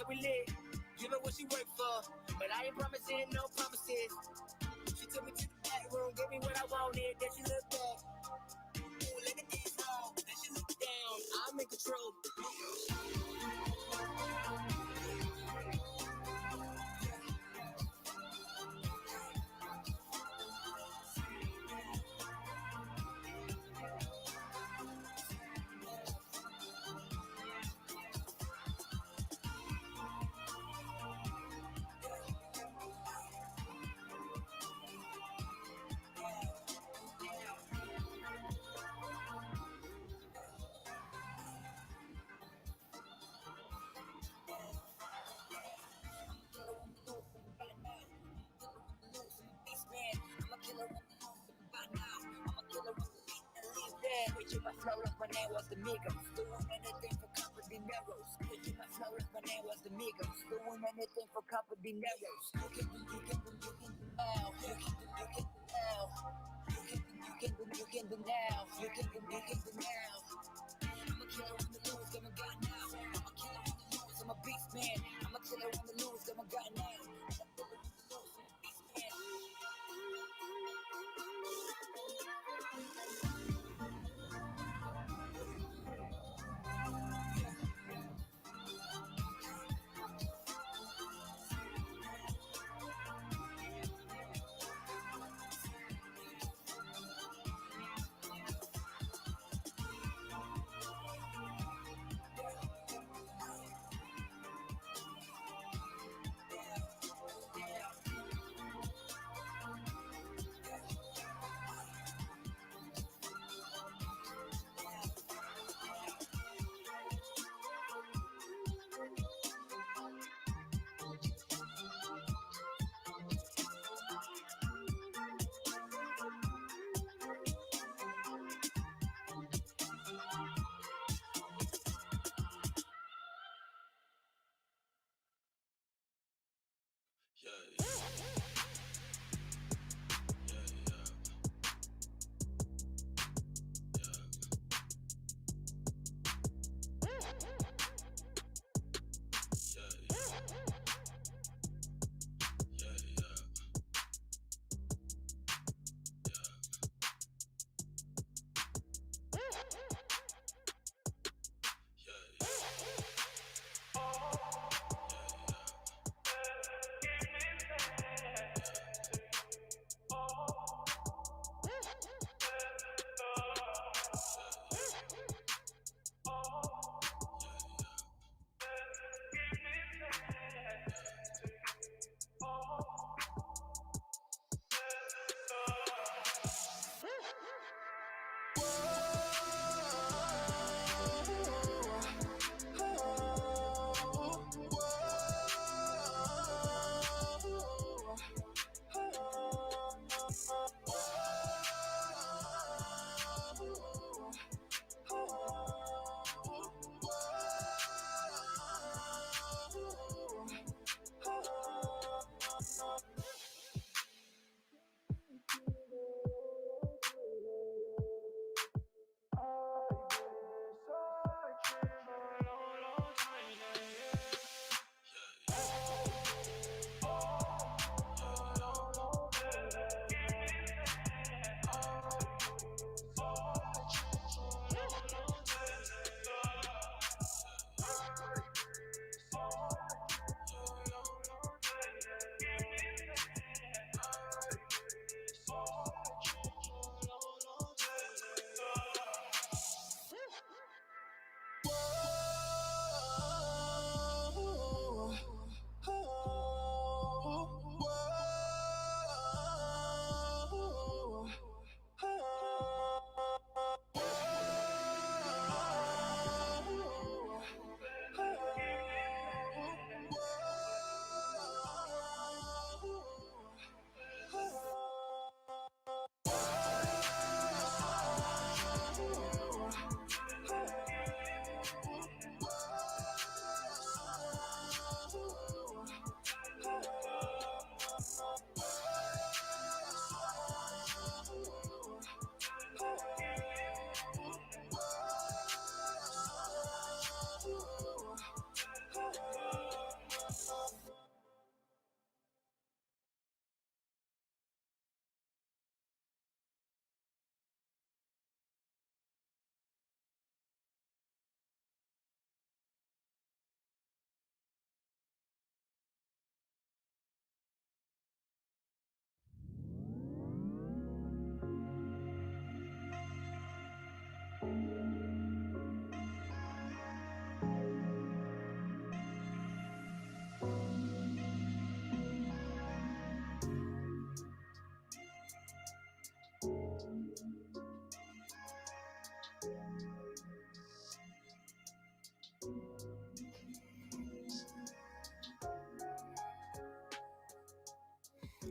till we lit. Give her what she work for, but I ain't promising no promises. She took me to the back room, gave me what I wanted, then she looked back. Ooh, let the dance on, then she looked down. I'm in control. Switching my flow like my name was the Migos. Doing anything for company narrows. Switching my flow like my name was the Migos. Doing anything for company narrows. You can do now. You can do now. You can do now. You can do now. I'm a killer on the loose, got my gun now. I'm a killer on the loose, I'm a beast man. I'm a killer on the loose, got my gun now. I'm a killer on the loose, I'm a beast man.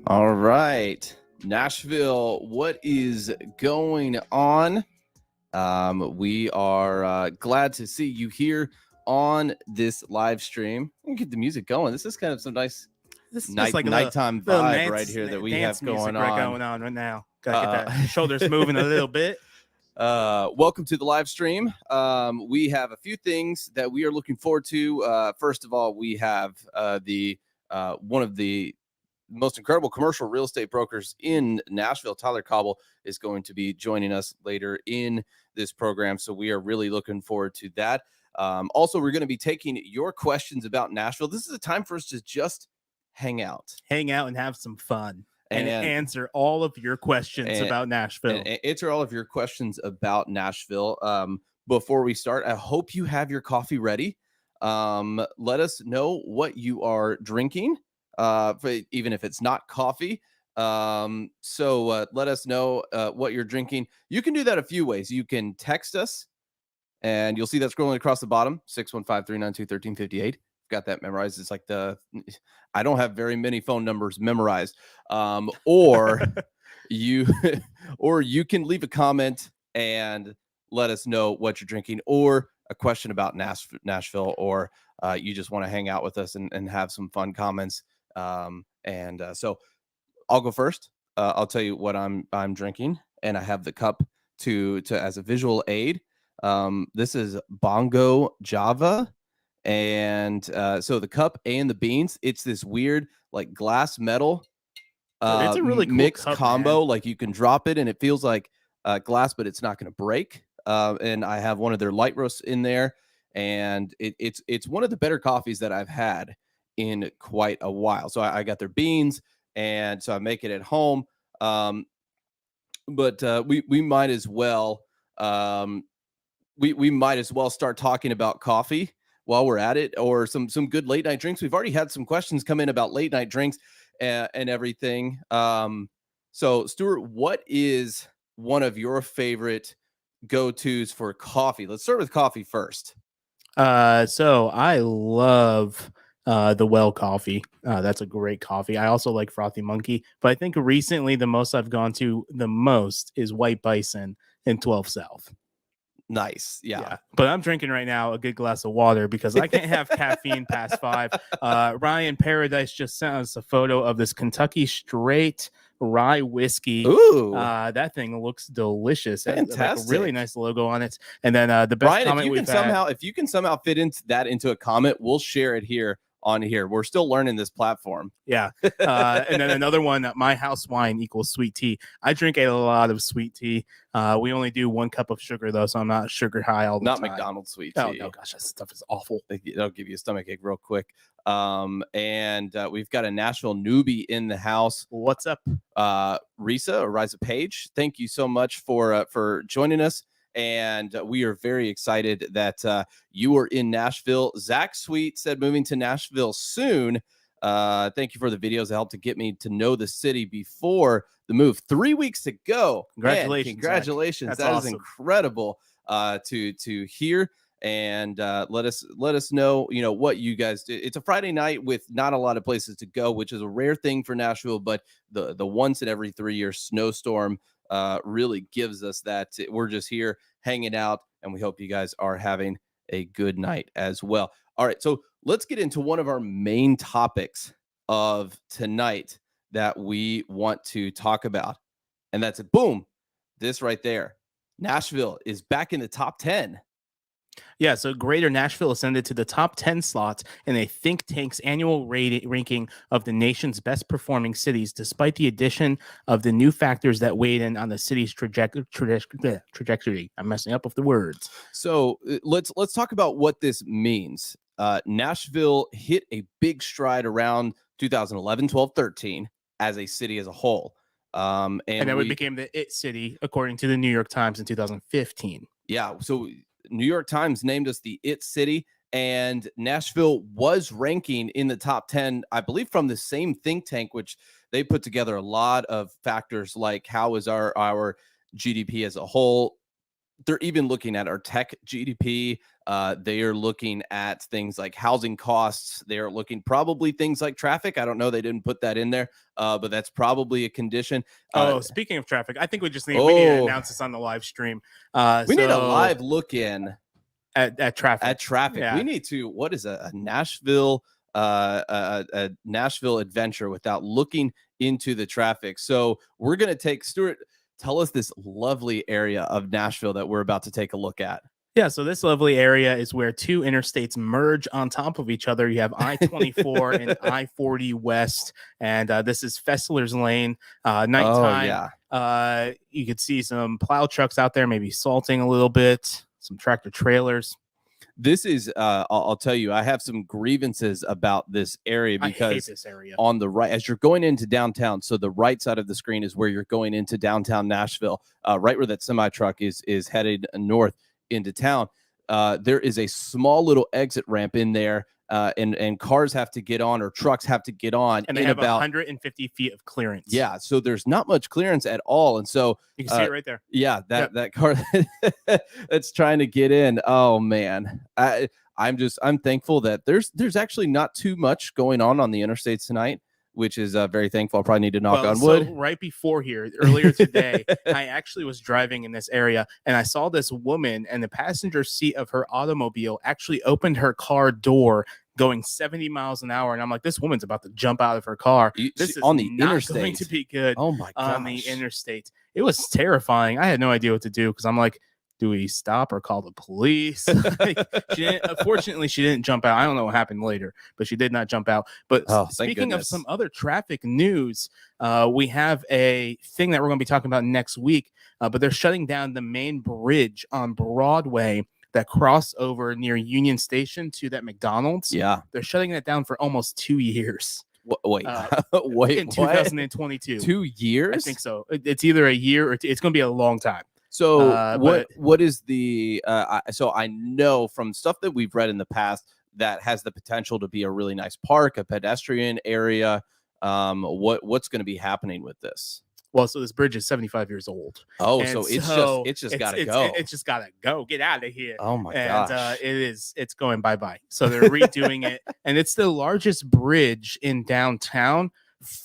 All right, Nashville, what is going on? We are glad to see you here on this live stream. And get the music going. This is kind of some nice nighttime vibe right here that we have going on right now. Gotta get that shoulders moving a little bit. Welcome to the live stream. We have a few things that we are looking forward to. First of all, we have the one of the most incredible commercial real estate brokers in Nashville. Tyler Cobble is going to be joining us later in this program, so we are really looking forward to that. Also, we're going to be taking your questions about Nashville. This is a time for us to just hang out and have some fun and answer all of your questions about Nashville. And answer all of your questions about Nashville. Before we start, I hope you have your coffee ready. Let us know what you are drinking, even if it's not coffee. So let us know what you're drinking. You can do that a few ways. You can text us, and you'll see that scrolling across the bottom, 615-392-1358. Got that memorized. It's like I don't have very many phone numbers memorized. Or you can leave a comment and let us know what you're drinking, or a question about Nashville, or you just want to hang out with us and have some fun comments. So I'll go first. I'll tell you what I'm drinking, and I have the cup to as a visual aid. This is Bongo Java, and so the cup and the beans, it's this weird like glass metal it's a really cool mixed cup, combo. man. Like you can drop it and it feels like glass, but it's not going to break. And I have one of their light roasts in there, and it's one of the better coffees that I've had in quite a while. So I got their beans, and so I make it at home. But we might as well we might as well start talking about coffee while we're at it, or some good late night drinks. We've already had some questions come in about late night drinks and everything. So Stuart, what is one of your favorite go-tos for coffee? Let's start with coffee first. So I love the Well coffee. That's a great coffee. I also like Frothy Monkey, but I think recently the most I've gone to the most is White Bison in 12 South. Nice. Yeah. But I'm drinking right now a good glass of water because I can't have caffeine past 5. Ryan Paradise just sent us a photo of this Kentucky Straight rye whiskey. Ooh. That thing looks delicious. Fantastic. Like a really nice logo on it. And then the best Ryan, comment if you can somehow fit into a comment, we'll share it here on here. We're still learning this platform. Yeah. And then another one, my house wine equals sweet tea. I drink a lot of sweet tea. We only do 1 cup of sugar though, so I'm not sugar high all the time. Not McDonald's sweet tea. Oh no, gosh, that stuff is awful. It'll give you a stomachache real quick. And we've got a Nashville newbie in the house. What's up? Risa Page. Thank you so much for joining us. And we are very excited that you are in Nashville. Zach Sweet said moving to Nashville soon. Thank you for the videos that helped to get me to know the city before the move. 3 weeks to go. Congratulations. Man, congratulations. That awesome. is incredible to hear. And let us know, what you guys do. It's a Friday night with not a lot of places to go, which is a rare thing for Nashville, but the once in every 3 year snowstorm really gives us that. We're just here hanging out, and we hope you guys are having a good night as well. All right, so let's get into one of our main topics of tonight that we want to talk about, and that's it. Boom, this right there. Nashville is back in the top 10. Yeah, so Greater Nashville ascended to the top 10 slots in a think tank's annual ranking of the nation's best performing cities, despite the addition of the new factors that weighed in on the city's trajectory. I'm messing up with the words. So let's talk about what this means. Nashville hit a big stride around 2011, 12, 13 as a city as a whole. And then we became the IT city, according to the New York Times in 2015. Yeah, so New York Times named us the IT city, and Nashville was ranking in the top 10, I believe, from the same think tank, which they put together a lot of factors like how is our GDP as a whole, they're even looking at our tech GDP. They are looking at things like housing costs. They are looking probably things like traffic. I don't know. They didn't put that in there, but that's probably a condition. Speaking of traffic, I think we need to announce this on the live stream. We need a live look in at traffic. At traffic. Yeah. We need to. What is a Nashville? A Nashville adventure without looking into the traffic. So we're gonna take Stuart. Tell us this lovely area of Nashville that we're about to take a look at. Yeah, so this lovely area is where two interstates merge on top of each other. You have I-24 and I-40 West, and this is Fessler's Lane. Nighttime, you could see some plow trucks out there, maybe salting a little bit, some tractor trailers. This is, I'll tell you, I have some grievances about this area because I hate this area. On the right, as you're going into downtown, so the right side of the screen is where you're going into downtown Nashville, right where that semi truck is headed north into town. There is a small little exit ramp in there, and cars have to get on, or trucks have to get on, and they have about 150 feet of clearance. Yeah, so there's not much clearance at all, and so you can see it right there. Yeah, that car that's trying to get in. Oh man, I'm thankful that there's actually not too much going on the interstates tonight, which is very thankful. I'll probably need to knock on wood. So right before here, earlier today, I actually was driving in this area, and I saw this woman, and the passenger seat of her automobile actually opened her car door going 70 miles an hour. And I'm like, this woman's about to jump out of her car. This is on the not interstate. Going to be good. Oh my gosh. On the interstate. It was terrifying. I had no idea what to do because I'm like, do we stop or call the police? Unfortunately, she didn't jump out. I don't know what happened later, but she did not jump out. But speaking of some other traffic news, we have a thing that we're going to be talking about next week, but they're shutting down the main bridge on Broadway that cross over near Union Station to that McDonald's. Yeah. They're shutting it down for almost 2 years. Wait, in 2022. 2 years? I think so. It's either a year or it's going to be a long time. So what is the so I know from stuff that we've read in the past that has the potential to be a really nice park, a pedestrian area. What's going to be happening with this? Well, so this bridge is 75 years old. Oh, and so it's just got to go. It's just got to go. Get out of here. Oh my gosh. And it's going bye-bye. So they're redoing it. And it's the largest bridge in downtown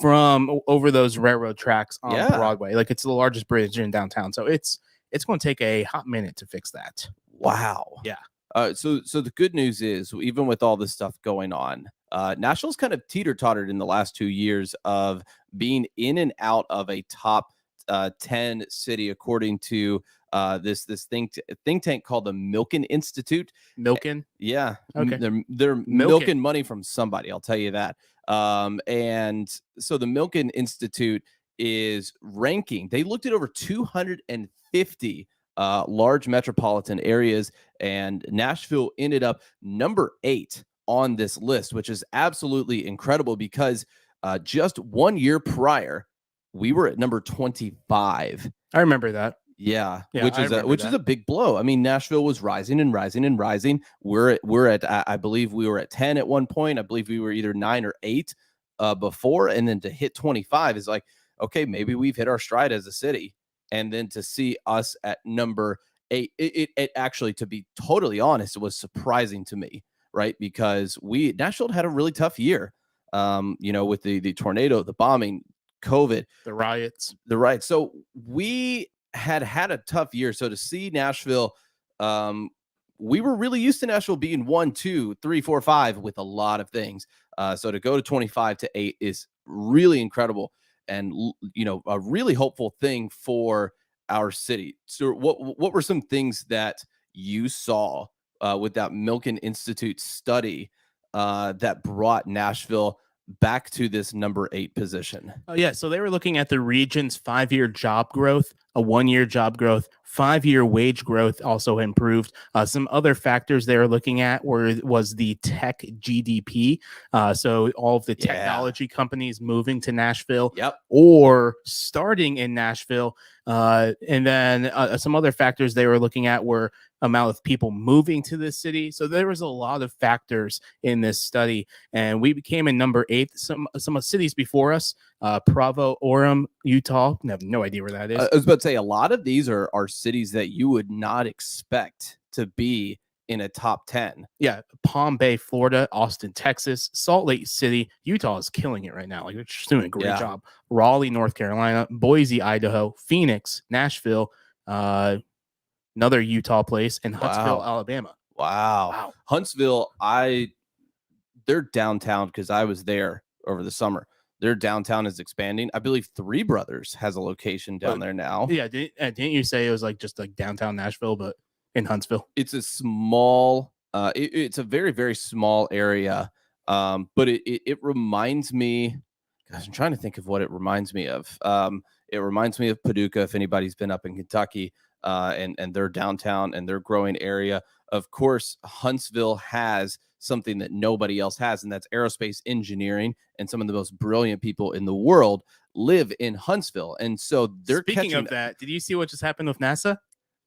from over those railroad tracks on Broadway. Like it's the largest bridge in downtown. So it's going to take a hot minute to fix that. Wow. Yeah. So the good news is, even with all this stuff going on, Nashville's kind of teeter-tottered in the last 2 years of being in and out of a top 10 city, according to this think tank called the Milken Institute. Milken? Yeah. Okay. They're milking money from somebody, I'll tell you that. And so the Milken Institute is ranking. They looked at over 250 large metropolitan areas, and Nashville ended up number 8 on this list, which is absolutely incredible because just 1 year prior, we were at number 25. I remember that. Yeah, which is a big blow. I mean, Nashville was rising and rising and rising. We're at I believe we were at 10 at one point. I believe we were either 9 or 8 before, and then to hit 25 is like, okay, maybe we've hit our stride as a city. And then to see us at number 8, it actually, to be totally honest, it was surprising to me, right? Because Nashville had a really tough year, with the tornado, the bombing, COVID, the riots. So we had a tough year. So to see Nashville, we were really used to Nashville being 1, 2, 3, 4, 5 with a lot of things. So to go to 25 to 8 is really incredible. And, a really hopeful thing for our city. So what were some things that you saw with that Milken Institute study that brought Nashville back to this number 8 position? Oh, yeah. So they were looking at the region's 5-year job growth, a 1-year job growth, 5-year wage growth also improved. Some other factors they were looking at was the tech GDP. So all of the technology companies moving to Nashville or starting in Nashville. And then some other factors they were looking at were amount of people moving to this city. So there was a lot of factors in this study, and we came in number 8. Some cities before us, Provo, Orem, Utah. I have no idea where that is. I was about to say, a lot of these are cities that you would not expect to be in a top 10. Yeah, Palm Bay, Florida, Austin, Texas, Salt Lake City, Utah is killing it right now. Like, they're just doing a great job. Raleigh, North Carolina, Boise, Idaho, Phoenix, Nashville, another Utah place, and Huntsville, Alabama. Wow. Huntsville, they're downtown because I was there over the summer. Their downtown is expanding. I believe Three Brothers has a location down there now. Yeah, didn't you say it was like just like downtown Nashville, but in Huntsville? It's a small, it's a very, very small area, but it reminds me. Gosh, I'm trying to think of what it reminds me of. It reminds me of Paducah, if anybody's been up in Kentucky, and their downtown and their growing area. Of course, Huntsville has something that nobody else has, and that's aerospace engineering. And some of the most brilliant people in the world live in Huntsville. And so they're Speaking of that, did you see what just happened with NASA?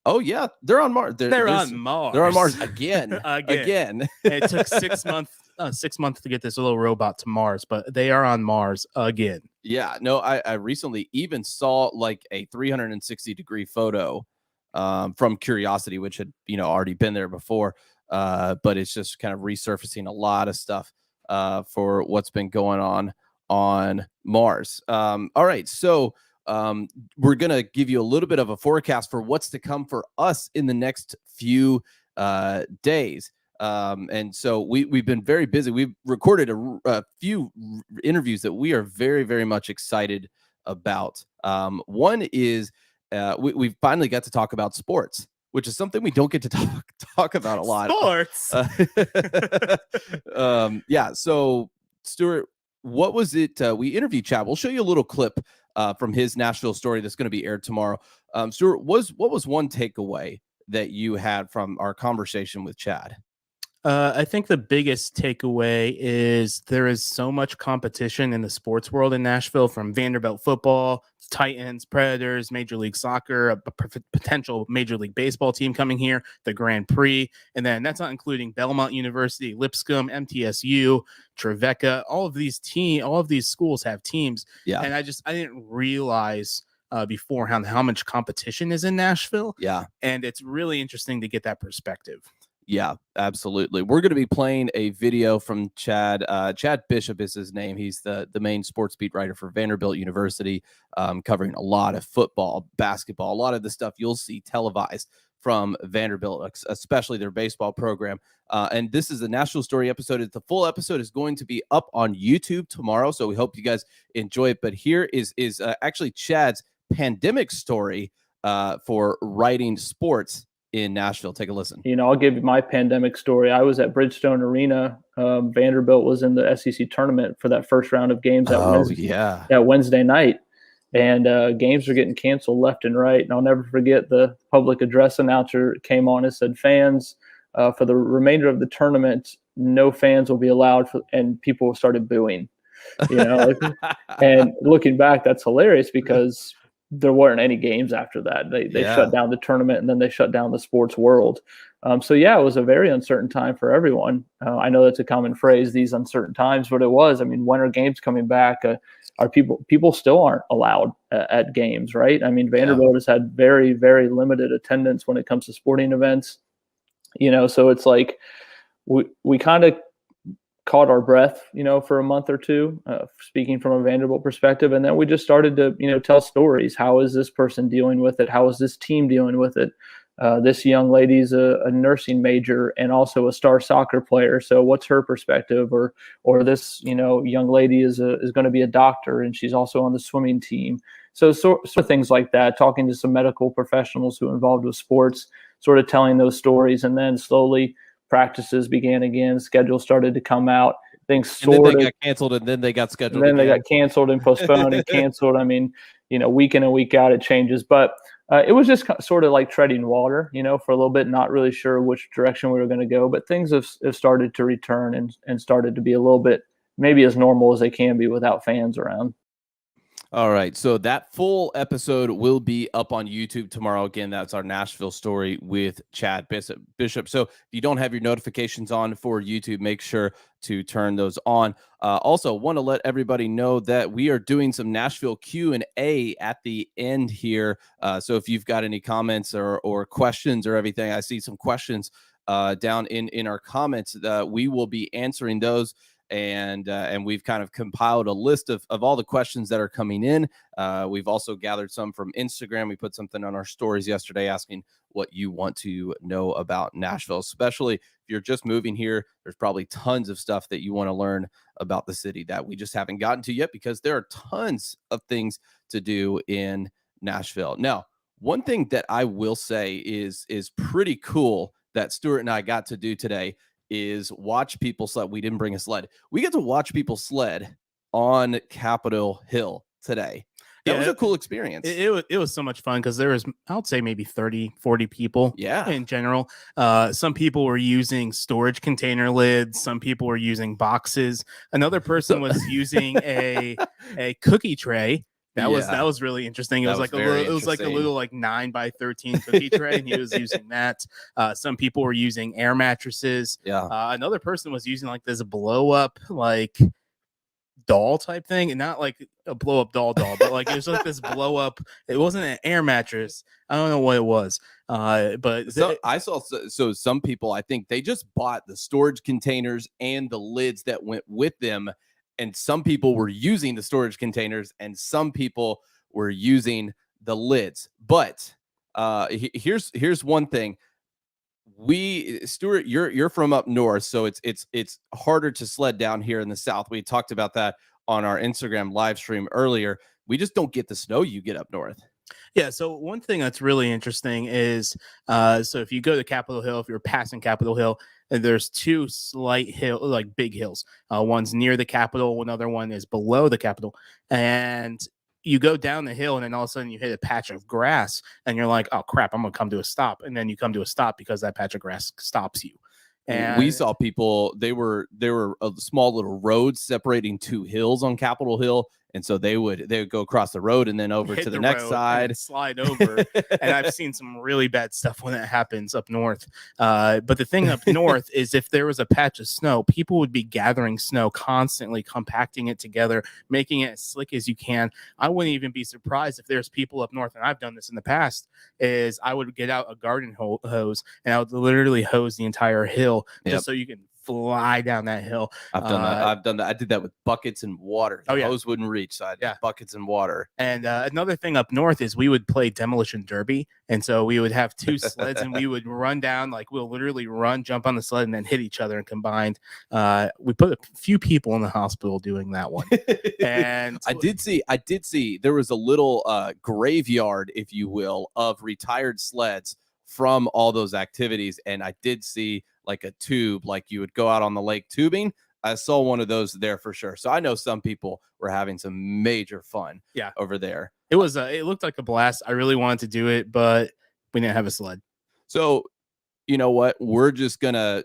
Oh yeah, they're on Mars. They're on Mars. They're on Mars again. Again. It took 6 months to get this little robot to Mars, but they are on Mars again. Yeah, no, I recently even saw like a 360-degree photo from Curiosity, which had already been there before, but it's just kind of resurfacing a lot of stuff for what's been going on Mars. All right, so we're gonna give you a little bit of a forecast for what's to come for us in the next few days. And so we've been very busy. We've recorded a few interviews that we are very, very much excited about. One is we finally got to talk about sports, which is something we don't get to talk about a lot. Sports. Yeah. So Stuart, what was it? We interviewed Chad. We'll show you a little clip from his Nashville story that's going to be aired tomorrow. Stuart, what was one takeaway that you had from our conversation with Chad? I think the biggest takeaway is there is so much competition in the sports world in Nashville, from Vanderbilt football, Titans, Predators, Major League Soccer, a potential Major League Baseball team coming here, the Grand Prix, and then that's not including Belmont University, Lipscomb, MTSU, Trevecca. All of these schools have teams, and I didn't realize beforehand how much competition is in Nashville. Yeah, and it's really interesting to get that perspective. Yeah, absolutely. We're going to be playing a video from Chad. Chad Bishop is his name. He's the main sports beat writer for Vanderbilt University, covering a lot of football, basketball, a lot of the stuff you'll see televised from Vanderbilt, especially their baseball program. And this is the Nashville Story episode. The full episode is going to be up on YouTube tomorrow, so we hope you guys enjoy it. But here is actually Chad's pandemic story for writing sports in Nashville. Take a listen. I'll give you my pandemic story. I was at Bridgestone Arena. Vanderbilt was in the SEC tournament for that first round of games that Wednesday night. And games were getting canceled left and right. And I'll never forget, the public address announcer came on and said, fans, for the remainder of the tournament, no fans will be allowed. And people started booing. And looking back, that's hilarious because there weren't any games after that. They shut down the tournament, and then they shut down the sports world. So it was a very uncertain time for everyone. I know that's a common phrase, these uncertain times, but it was. I mean, when are games coming back? Are people still aren't allowed at games, right? I mean, Vanderbilt has had very, very limited attendance when it comes to sporting events. So it's like we kind of caught our breath, for a month or two, speaking from a Vanderbilt perspective. And then we just started to, tell stories. How is this person dealing with it? How is this team dealing with it? This young lady's a nursing major and also a star soccer player. So what's her perspective? Or this, young lady is going to be a doctor and she's also on the swimming team. So sort of things like that, talking to some medical professionals who are involved with sports, sort of telling those stories. And then slowly practices began again. Schedules started to come out. Things they got canceled, and then they got scheduled. And then they got canceled and postponed and canceled. I mean, week in and week out it changes. But it was just sort of like treading water, for a little bit, not really sure which direction we were going to go. But things have started to return and started to be a little bit maybe as normal as they can be without fans around. All right. So that full episode will be up on YouTube tomorrow. Again, that's our Nashville story with Chad Bishop. So if you don't have your notifications on for YouTube, make sure to turn those on. Also, want to let everybody know that we are doing some Nashville Q&A at the end here. So if you've got any comments or questions or everything, I see some questions down in our comments. We will be answering those. And we've kind of compiled a list of all the questions that are coming in. We've also gathered some from Instagram. We put something on our stories yesterday asking what you want to know about Nashville, especially if you're just moving here. There's probably tons of stuff that you want to learn about the city that we just haven't gotten to yet, because there are tons of things to do in Nashville. Now, one thing that I will say is pretty cool that Stuart and I got to do today is watch people sled. We didn't bring a sled. We get to watch people sled on Capitol Hill today. That was a cool experience. It was so much fun because there was, I would say, maybe 30, 40 people in general. Some people were using storage container lids. Some people were using boxes. Another person was using a cookie tray. That was really interesting. It was like a little like 9x13 cookie tray, and he was using that. Some people were using air mattresses. Another person was using like this blow up like doll type thing, and not like a blow up doll, but like it was like this blow up. It wasn't an air mattress. I don't know what it was. But I saw so some people, I think they just bought the storage containers and the lids that went with them. And some people were using the storage containers and some people were using the lids. But here's one thing. Stuart, you're from up north, so it's harder to sled down here in the south. We talked about that on our Instagram live stream earlier. We just don't get the snow you get up north. Yeah, so one thing that's really interesting is so if you go to Capitol Hill, if you're passing Capitol Hill, there's two slight like big hills. One's near the Capitol, another one is below the Capitol. And you go down the hill and then all of a sudden you hit a patch of grass and you're like, oh crap, I'm gonna come to a stop. And then you come to a stop because that patch of grass stops you. And we saw people, there were a small little road separating two hills on Capitol Hill. And so they would go across the road and then over to the next side, slide over. And I've seen some really bad stuff when that happens up north. But the thing up north is if there was a patch of snow, people would be gathering snow constantly, compacting it together, making it as slick as you can. I wouldn't even be surprised if there's people up north, and I've done this in the past, is I would get out a garden hose and I would literally hose the entire hill just so you can fly down that hill. I've done that. I did that with buckets and water. The hose wouldn't reach, so I had buckets and water. And another thing up north is we would play demolition derby, and so we would have two sleds and we would run down, like we'll literally run, jump on the sled, and then hit each other. And combined, we put a few people in the hospital doing that one. And I did see there was a little graveyard, if you will, of retired sleds from all those activities, and I did see like a tube, like you would go out on the lake tubing. I saw one of those there for sure. So I know some people were having some major fun over there. It looked like a blast. I really wanted to do it, but we didn't have a sled. So you know what? We're just going to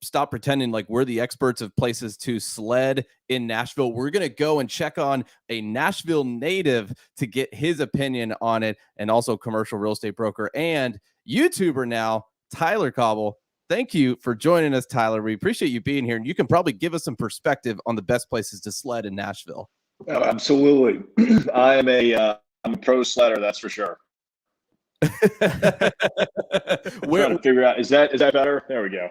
stop pretending like we're the experts of places to sled in Nashville. We're going to go and check on a Nashville native to get his opinion on it, and also commercial real estate broker and YouTuber now, Tyler Cobble. Thank you for joining us, Tyler. We appreciate you being here, and you can probably give us some perspective on the best places to sled in Nashville. Oh, absolutely. I'm a pro sledder, that's for sure. We're trying to figure out, is that better? There we go.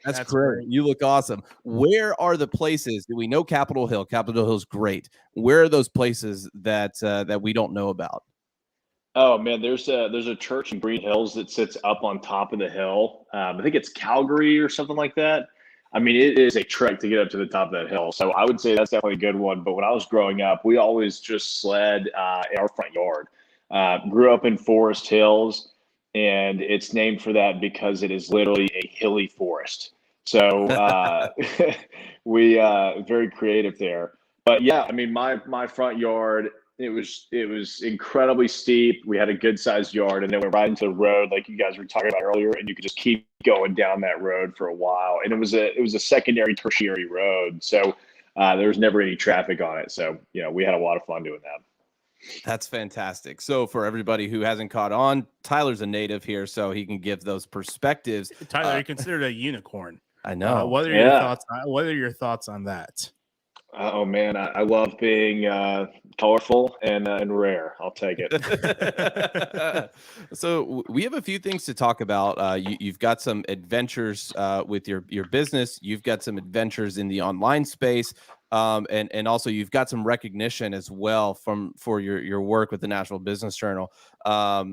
That's great. You look awesome. Where are the places? Do we know Capitol Hill? Capitol Hill's great. Where are those places that we don't know about? Oh man, there's a church in Green Hills that sits up on top of the hill. I think it's Calgary or something like that. I mean, it is a trek to get up to the top of that hill. So I would say that's definitely a good one. But when I was growing up, we always just sled in our front yard. Grew up in Forest Hills, and it's named for that because it is literally a hilly forest. So we very creative there. But yeah, I mean, my front yard, it was incredibly steep. We had a good sized yard, and then we were right into the road, like you guys were talking about earlier, and you could just keep going down that road for a while. And it was a secondary, tertiary road, so there was never any traffic on it. So we had a lot of fun doing that. That's fantastic. So for everybody who hasn't caught on, Tyler's a native here, so he can give those perspectives. Tyler, you're considered a unicorn. I know. What are your thoughts? What are your thoughts on that? Oh man, I love being colorful and rare. I'll take it. So we have a few things to talk about. You've got some adventures with your business. You've got some adventures in the online space, and also you've got some recognition as well for your work with the Nashville Business Journal.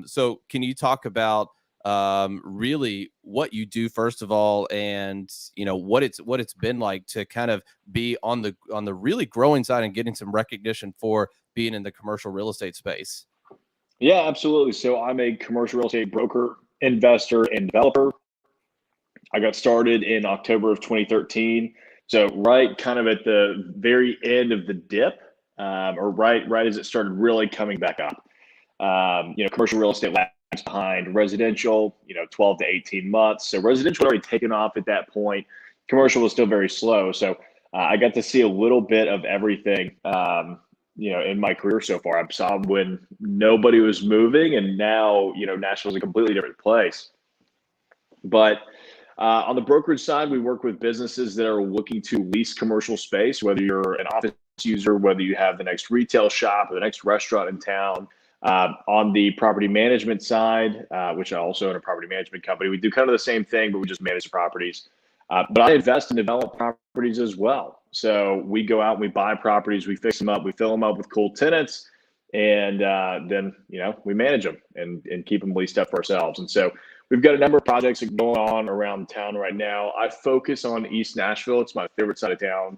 So can you talk about really what you do first of all, and what it's been like to kind of be on the really growing side and getting some recognition for being in the commercial real estate space? Yeah, absolutely. So I'm a commercial real estate broker, investor, and developer. I got started in October of 2013. So right kind of at the very end of the dip, or right as it started really coming back up. Commercial real estate lags behind residential, 12 to 18 months. So residential had already taken off at that point. Commercial was still very slow. So I got to see a little bit of everything, in my career so far. I saw when nobody was moving, and now, Nashville's a completely different place. But on the brokerage side, we work with businesses that are looking to lease commercial space, whether you're an office user, whether you have the next retail shop or the next restaurant in town. On the property management side, which I also own a property management company, we do kind of the same thing, but we just manage the properties. But I invest and develop properties as well. So we go out and we buy properties, we fix them up, we fill them up with cool tenants, and then we manage them and keep them leased up for ourselves. And so we've got a number of projects going on around town right now. I focus on East Nashville. It's my favorite side of town.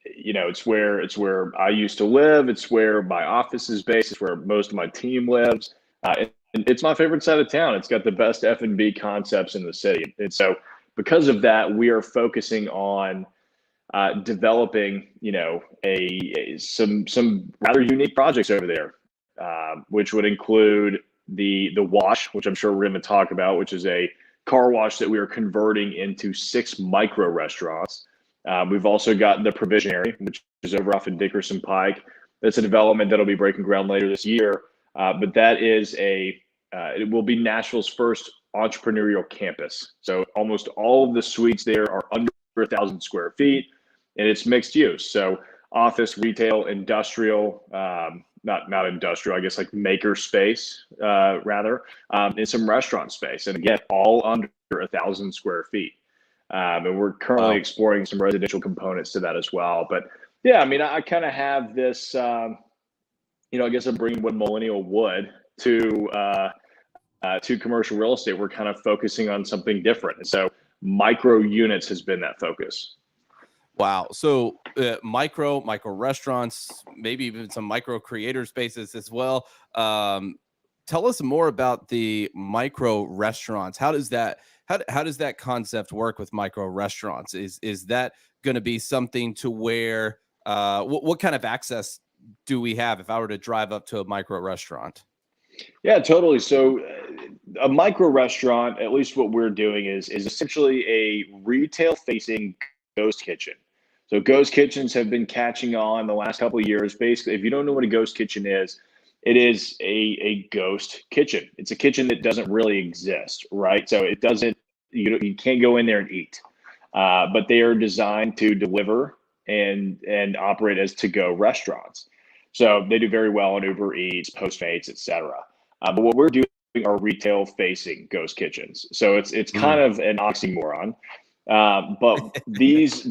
It's where I used to live. It's where my office is based. It's where most of my team lives. And it's my favorite side of town. It's got the best F&B concepts in the city. And so because of that, we are focusing on developing, some rather unique projects over there, which would include the wash, which I'm sure we're going to talk about, which is a car wash that we are converting into 6 micro restaurants. We've also got the Provisionary, which is over off in Dickerson Pike. That's a development that'll be breaking ground later this year. But that is it will be Nashville's first entrepreneurial campus. So almost all of the suites there are under 1,000 square feet, and it's mixed use. So office, retail, industrial, not industrial, I guess like maker space, rather, and some restaurant space. And again, all under 1,000 square feet. And we're currently exploring some residential components to that as well. But yeah, I mean, I kind of have this, I guess I'm bringing what millennial would to commercial real estate. We're kind of focusing on something different. And so micro units has been that focus. Wow. So micro restaurants, maybe even some micro creator spaces as well. Tell us more about the micro restaurants. How does that concept work with micro restaurants? Is that going to be something to where what kind of access do we have if I were to drive up to a micro restaurant? Yeah, totally. So a micro restaurant, at least what we're doing is essentially a retail facing ghost kitchen. So ghost kitchens have been catching on the last couple of years. Basically, if you don't know what a ghost kitchen is, it is a ghost kitchen. It's a kitchen that doesn't really exist, right? So it doesn't, you can't go in there and eat, but they are designed to deliver and operate as to-go restaurants. So they do very well on Uber Eats, Postmates, et cetera. But what we're doing are retail-facing ghost kitchens. So it's kind of an oxymoron. But these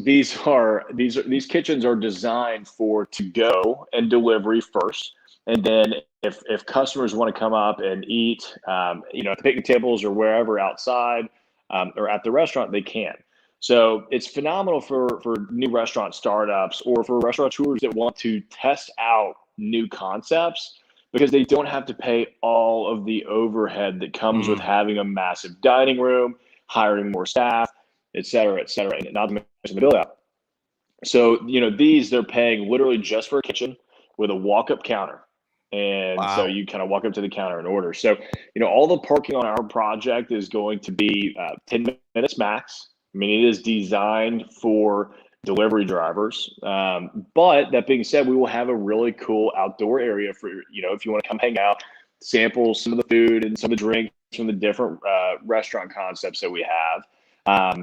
kitchens are designed for to-go and delivery first. And then if customers want to come up and eat, at the picnic tables or wherever outside or at the restaurant, they can. So it's phenomenal for new restaurant startups or for restaurateurs that want to test out new concepts, because they don't have to pay all of the overhead that comes with having a massive dining room, hiring more staff, et cetera, and not to mention the build out. So, they're paying literally just for a kitchen with a walk-up counter. And so you kind of walk up to the counter and order. So, all the parking on our project is going to be 10 minutes max. I mean, it is designed for delivery drivers. But that being said, we will have a really cool outdoor area for, if you want to come hang out, sample some of the food and some of the drinks from the different restaurant concepts that we have.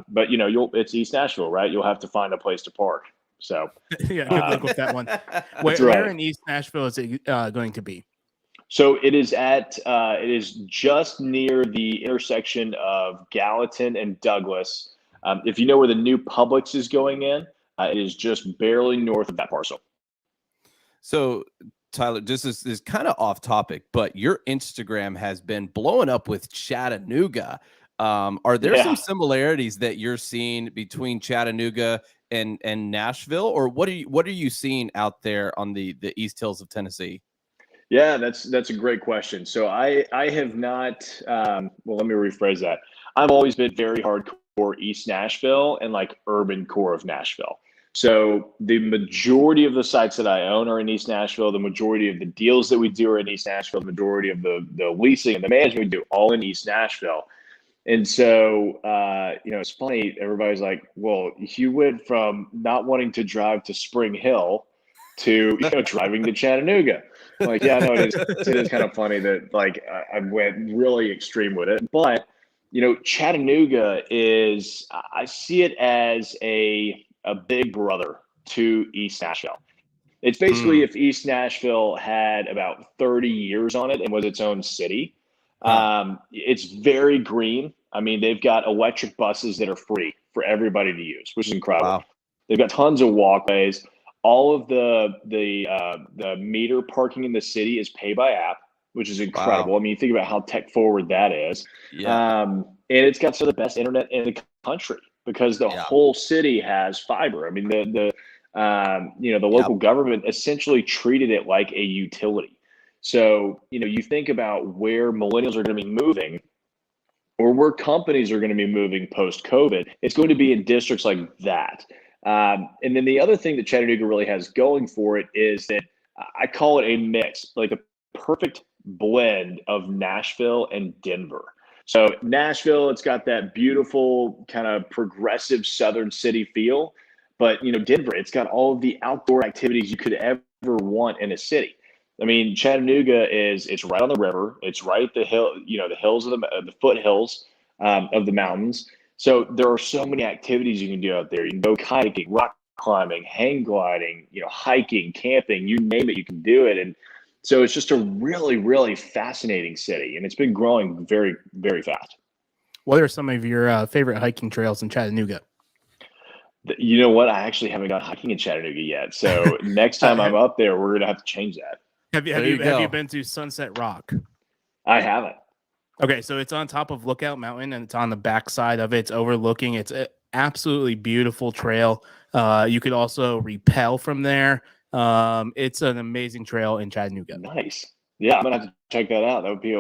But it's East Nashville, right? You'll have to find a place to park. So yeah, good luck with that one. Where in East Nashville is it going to be? So it is just near the intersection of Gallatin and Douglas. If you know where the new Publix is going in, it is just barely north of that parcel. So Tyler, this is kind of off topic, but your Instagram has been blowing up with Chattanooga. Are there some similarities that you're seeing between Chattanooga and Nashville, or what are you seeing out there on the East Hills of Tennessee? Yeah, that's a great question. So I have not. Well, let me rephrase that. I've always been very hardcore East Nashville and like urban core of Nashville. So the majority of the sites that I own are in East Nashville. The majority of the deals that we do are in East Nashville. The majority of the leasing and the management we do all in East Nashville. And so, it's funny. Everybody's like, well, you went from not wanting to drive to Spring Hill to, driving to Chattanooga. I'm like, yeah, no, it is kind of funny that like I went really extreme with it. But, Chattanooga I see it as a big brother to East Nashville. It's basically if East Nashville had about 30 years on it and was its own city. It's very green. I mean, they've got electric buses that are free for everybody to use, which is incredible. Wow. They've got tons of walkways. All of the meter parking in the city is pay by app, which is incredible. Wow. I mean, you think about how tech forward that is. Yeah. And it's got some of the best internet in the country because the whole city has fiber. I mean, the local government essentially treated it like a utility. So, you think about where millennials are going to be moving or where companies are going to be moving post-COVID, it's going to be in districts like that. And then the other thing that Chattanooga really has going for it is that I call it a mix, like the perfect blend of Nashville and Denver. So Nashville, it's got that beautiful kind of progressive southern city feel. But, Denver, it's got all of the outdoor activities you could ever want in a city. I mean, Chattanooga it's right on the river. It's right at the hill, the hills of the foothills of the mountains. So there are so many activities you can do out there. You can go kayaking, rock climbing, hang gliding, hiking, camping, you name it, you can do it. And so it's just a really, really fascinating city. And it's been growing very, very fast. What are some of your favorite hiking trails in Chattanooga? You know what? I actually haven't gone hiking in Chattanooga yet. So next time I'm up there, we're going to have to change that. Have you been to Sunset Rock? I haven't. Okay, so it's on top of Lookout Mountain, and it's on the backside of it. It's overlooking. It's an absolutely beautiful trail. You could also rappel from there. It's an amazing trail in Chattanooga. Nice. Yeah, I'm gonna have to check that out. That would be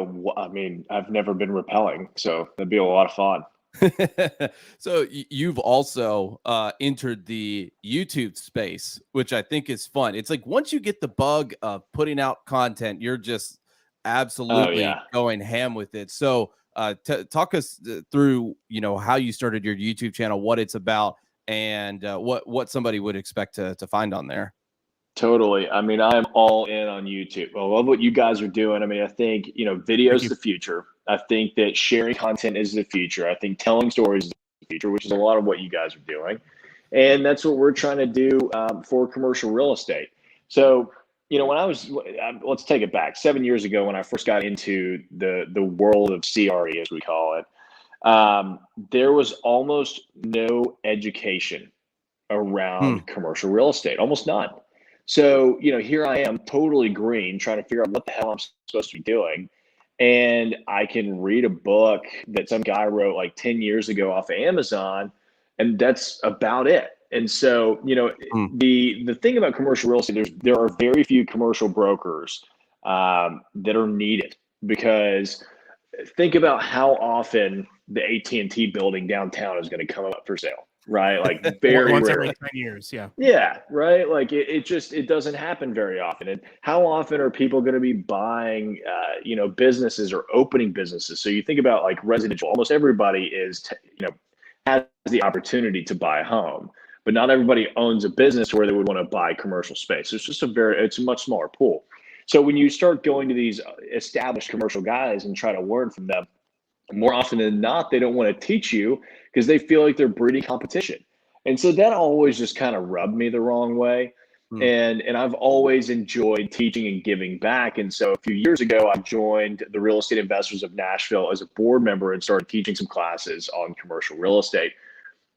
I've never been rappelling, so that'd be a lot of fun. So you've also entered the YouTube space, which I think is fun. It's like once you get the bug of putting out content, you're just absolutely going ham with it. So talk us through, how you started your YouTube channel, what it's about, and what somebody would expect to find on there. Totally. I mean, I'm all in on YouTube. I love what you guys are doing. I mean, I think, video is the future. I think that sharing content is the future. I think telling stories is the future, which is a lot of what you guys are doing. And that's what we're trying to do for commercial real estate. So, let's take it back 7 years ago when I first got into the world of CRE, as we call it, there was almost no education around commercial real estate, almost none. So, here I am totally green trying to figure out what the hell I'm supposed to be doing. And I can read a book that some guy wrote like 10 years ago off of Amazon, and that's about it. And so, the thing about commercial real estate, there are very few commercial brokers that are needed, because think about how often the AT&T building downtown is going to come up for sale, right? Like very once rarely. every 10 years, yeah. Yeah, right. Like it doesn't happen very often. And how often are people going to be buying, businesses or opening businesses? So you think about like residential. Almost everybody has the opportunity to buy a home. but not everybody owns a business where they would want to buy commercial space. It's a much smaller pool. So when you start going to these established commercial guys and try to learn from them, more often than not, they don't want to teach you because they feel like they're breeding competition. And so that always just kind of rubbed me the wrong way. And I've always enjoyed teaching and giving back. And so a few years ago, I joined the Real Estate Investors of Nashville as a board member and started teaching some classes on commercial real estate.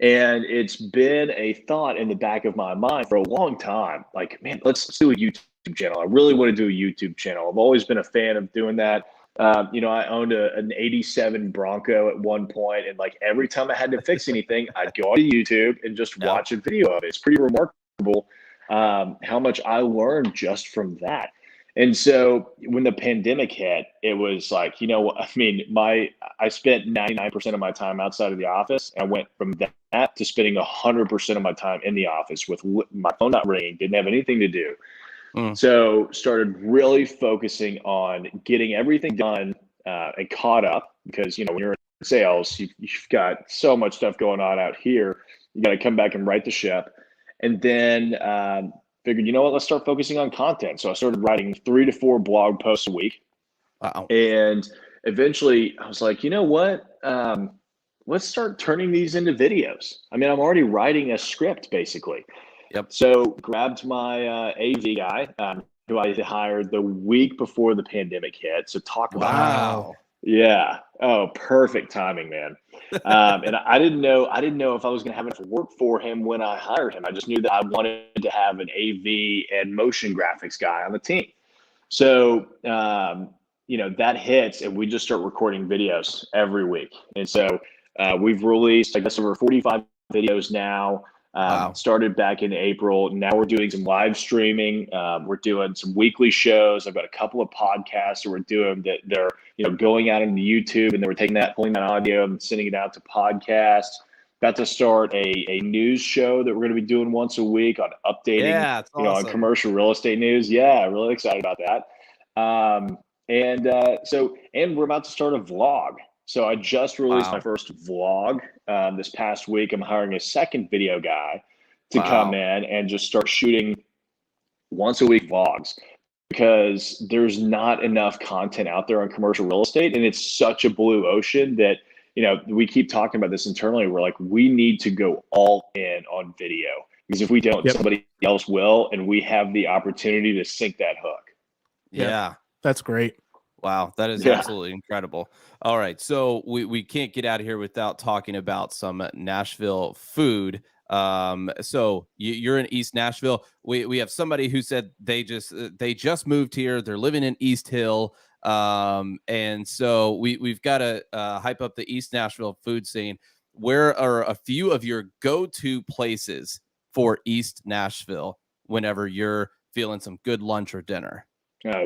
And it's been a thought in the back of my mind for a long time. Like, man, let's do a YouTube channel. I really want to do a YouTube channel. I've always been a fan of doing that. I owned an 87 Bronco at one point, and like every time I had to fix anything, I'd go to YouTube and just watch a video of it. It's pretty remarkable how much I learned just from that. And so when the pandemic hit, it was like, I spent 99% of my time outside of the office. And I went from that to spending 100% of my time in the office with my phone not ringing, didn't have anything to do. So started really focusing on getting everything done and caught up, because, when you're in sales, you've got so much stuff going on out here. You got to come back and right the ship. And then figured, let's start focusing on content. So I started writing 3 to 4 blog posts a week. Wow. And eventually I was like, let's start turning these into videos. I'm already writing a script basically. Yep. So grabbed my AV guy who I hired the week before the pandemic hit. So talk about Wow. Yeah. Oh, perfect timing, man. And I didn't know if I was going to have enough work for him when I hired him. I just knew that I wanted to have an AV and motion graphics guy on the team. So, that hits and we just start recording videos every week. And so we've released, I guess, over 45 videos now. Wow. Started back in April. Now we're doing some live streaming. We're doing some weekly shows. I've got a couple of podcasts that we're doing that they're, going out into YouTube, and then we're taking that, pulling that audio and sending it out to podcasts. About to start a news show that we're going to be doing once a week on updating, on commercial real estate news. Yeah, really excited about that. And we're about to start a vlog. So I just released my first vlog this past week. I'm hiring a second video guy to come in and just start shooting once a week vlogs, because there's not enough content out there on commercial real estate. And it's such a blue ocean that, we keep talking about this internally. We're like, we need to go all in on video, because if we don't, somebody else will. And we have the opportunity to sink that hook. Yeah. That's great. Wow, that is absolutely incredible. All right, so we can't get out of here without talking about some Nashville food. So you're in East Nashville. We have somebody who said they just moved here. They're living in East Hill. And so we've got to hype up the East Nashville food scene. Where are a few of your go-to places for East Nashville whenever you're feeling some good lunch or dinner?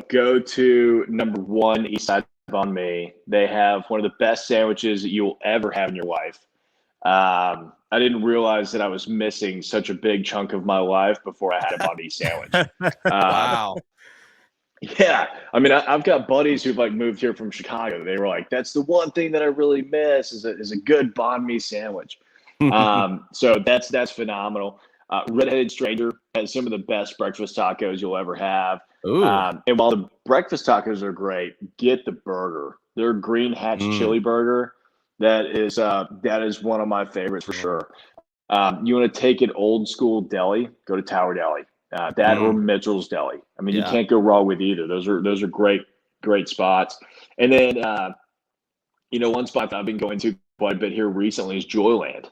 Go to number 1, East Side on me. They have one of the best sandwiches that you will ever have in your life. I didn't realize that I was missing such a big chunk of my life before I had a banh mi sandwich. Wow. Yeah. I've got buddies who've moved here from Chicago. They were like, that's the one thing that I really miss is a good banh mi sandwich. So that's phenomenal. Redheaded Stranger has some of the best breakfast tacos you'll ever have. And while the breakfast tacos are great, get the burger. Their green hatch chili burger, that is one of my favorites for sure. You want to take an old school deli, go to Tower Deli, or Mitchell's Deli. You can't go wrong with either. Those are great spots. And then one spot that I've been going to quite a bit here recently is Joyland.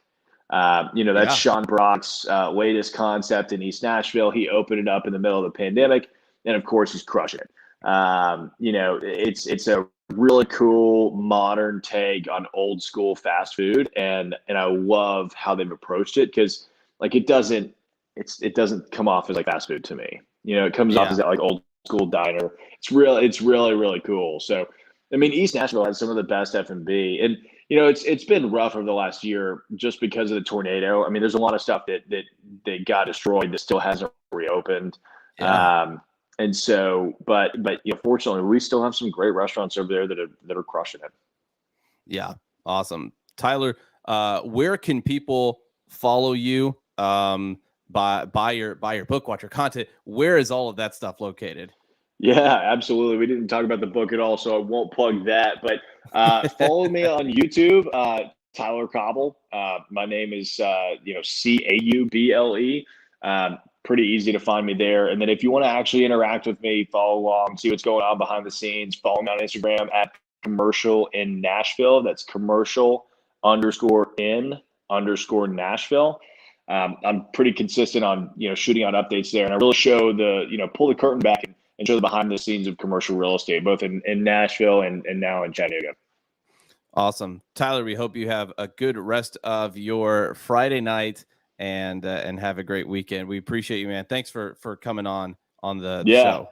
That's Sean Brock's latest concept in East Nashville. He opened it up in the middle of the pandemic, and of course he's crushing it. It's a really cool modern take on old school fast food, and I love how they've approached it, because it doesn't come off as fast food to me. It comes off as that old school diner. It's really, really cool. So East Nashville has some of the best F&B, and it's been rough over the last year just because of the tornado. There's a lot of stuff that got destroyed that still hasn't reopened. And so, but fortunately, we still have some great restaurants over there that are crushing it. Yeah, awesome. Tyler, where can people follow you buy your book, watch your content. Where is all of that stuff located? Yeah, absolutely. We didn't talk about the book at all, so I won't plug that. But follow me on YouTube, Tyler Cobble. My name is Cauble. Pretty easy to find me there. And then if you want to actually interact with me, follow along, see what's going on behind the scenes, follow me on Instagram at commercial in Nashville. That's commercial_in_Nashville. I'm pretty consistent on shooting out updates there, and I really show pull the curtain back and show the behind the scenes of commercial real estate, both in Nashville and now in Chattanooga. Awesome, Tyler. We hope you have a good rest of your Friday night and have a great weekend. We appreciate you, man. Thanks for coming on the show.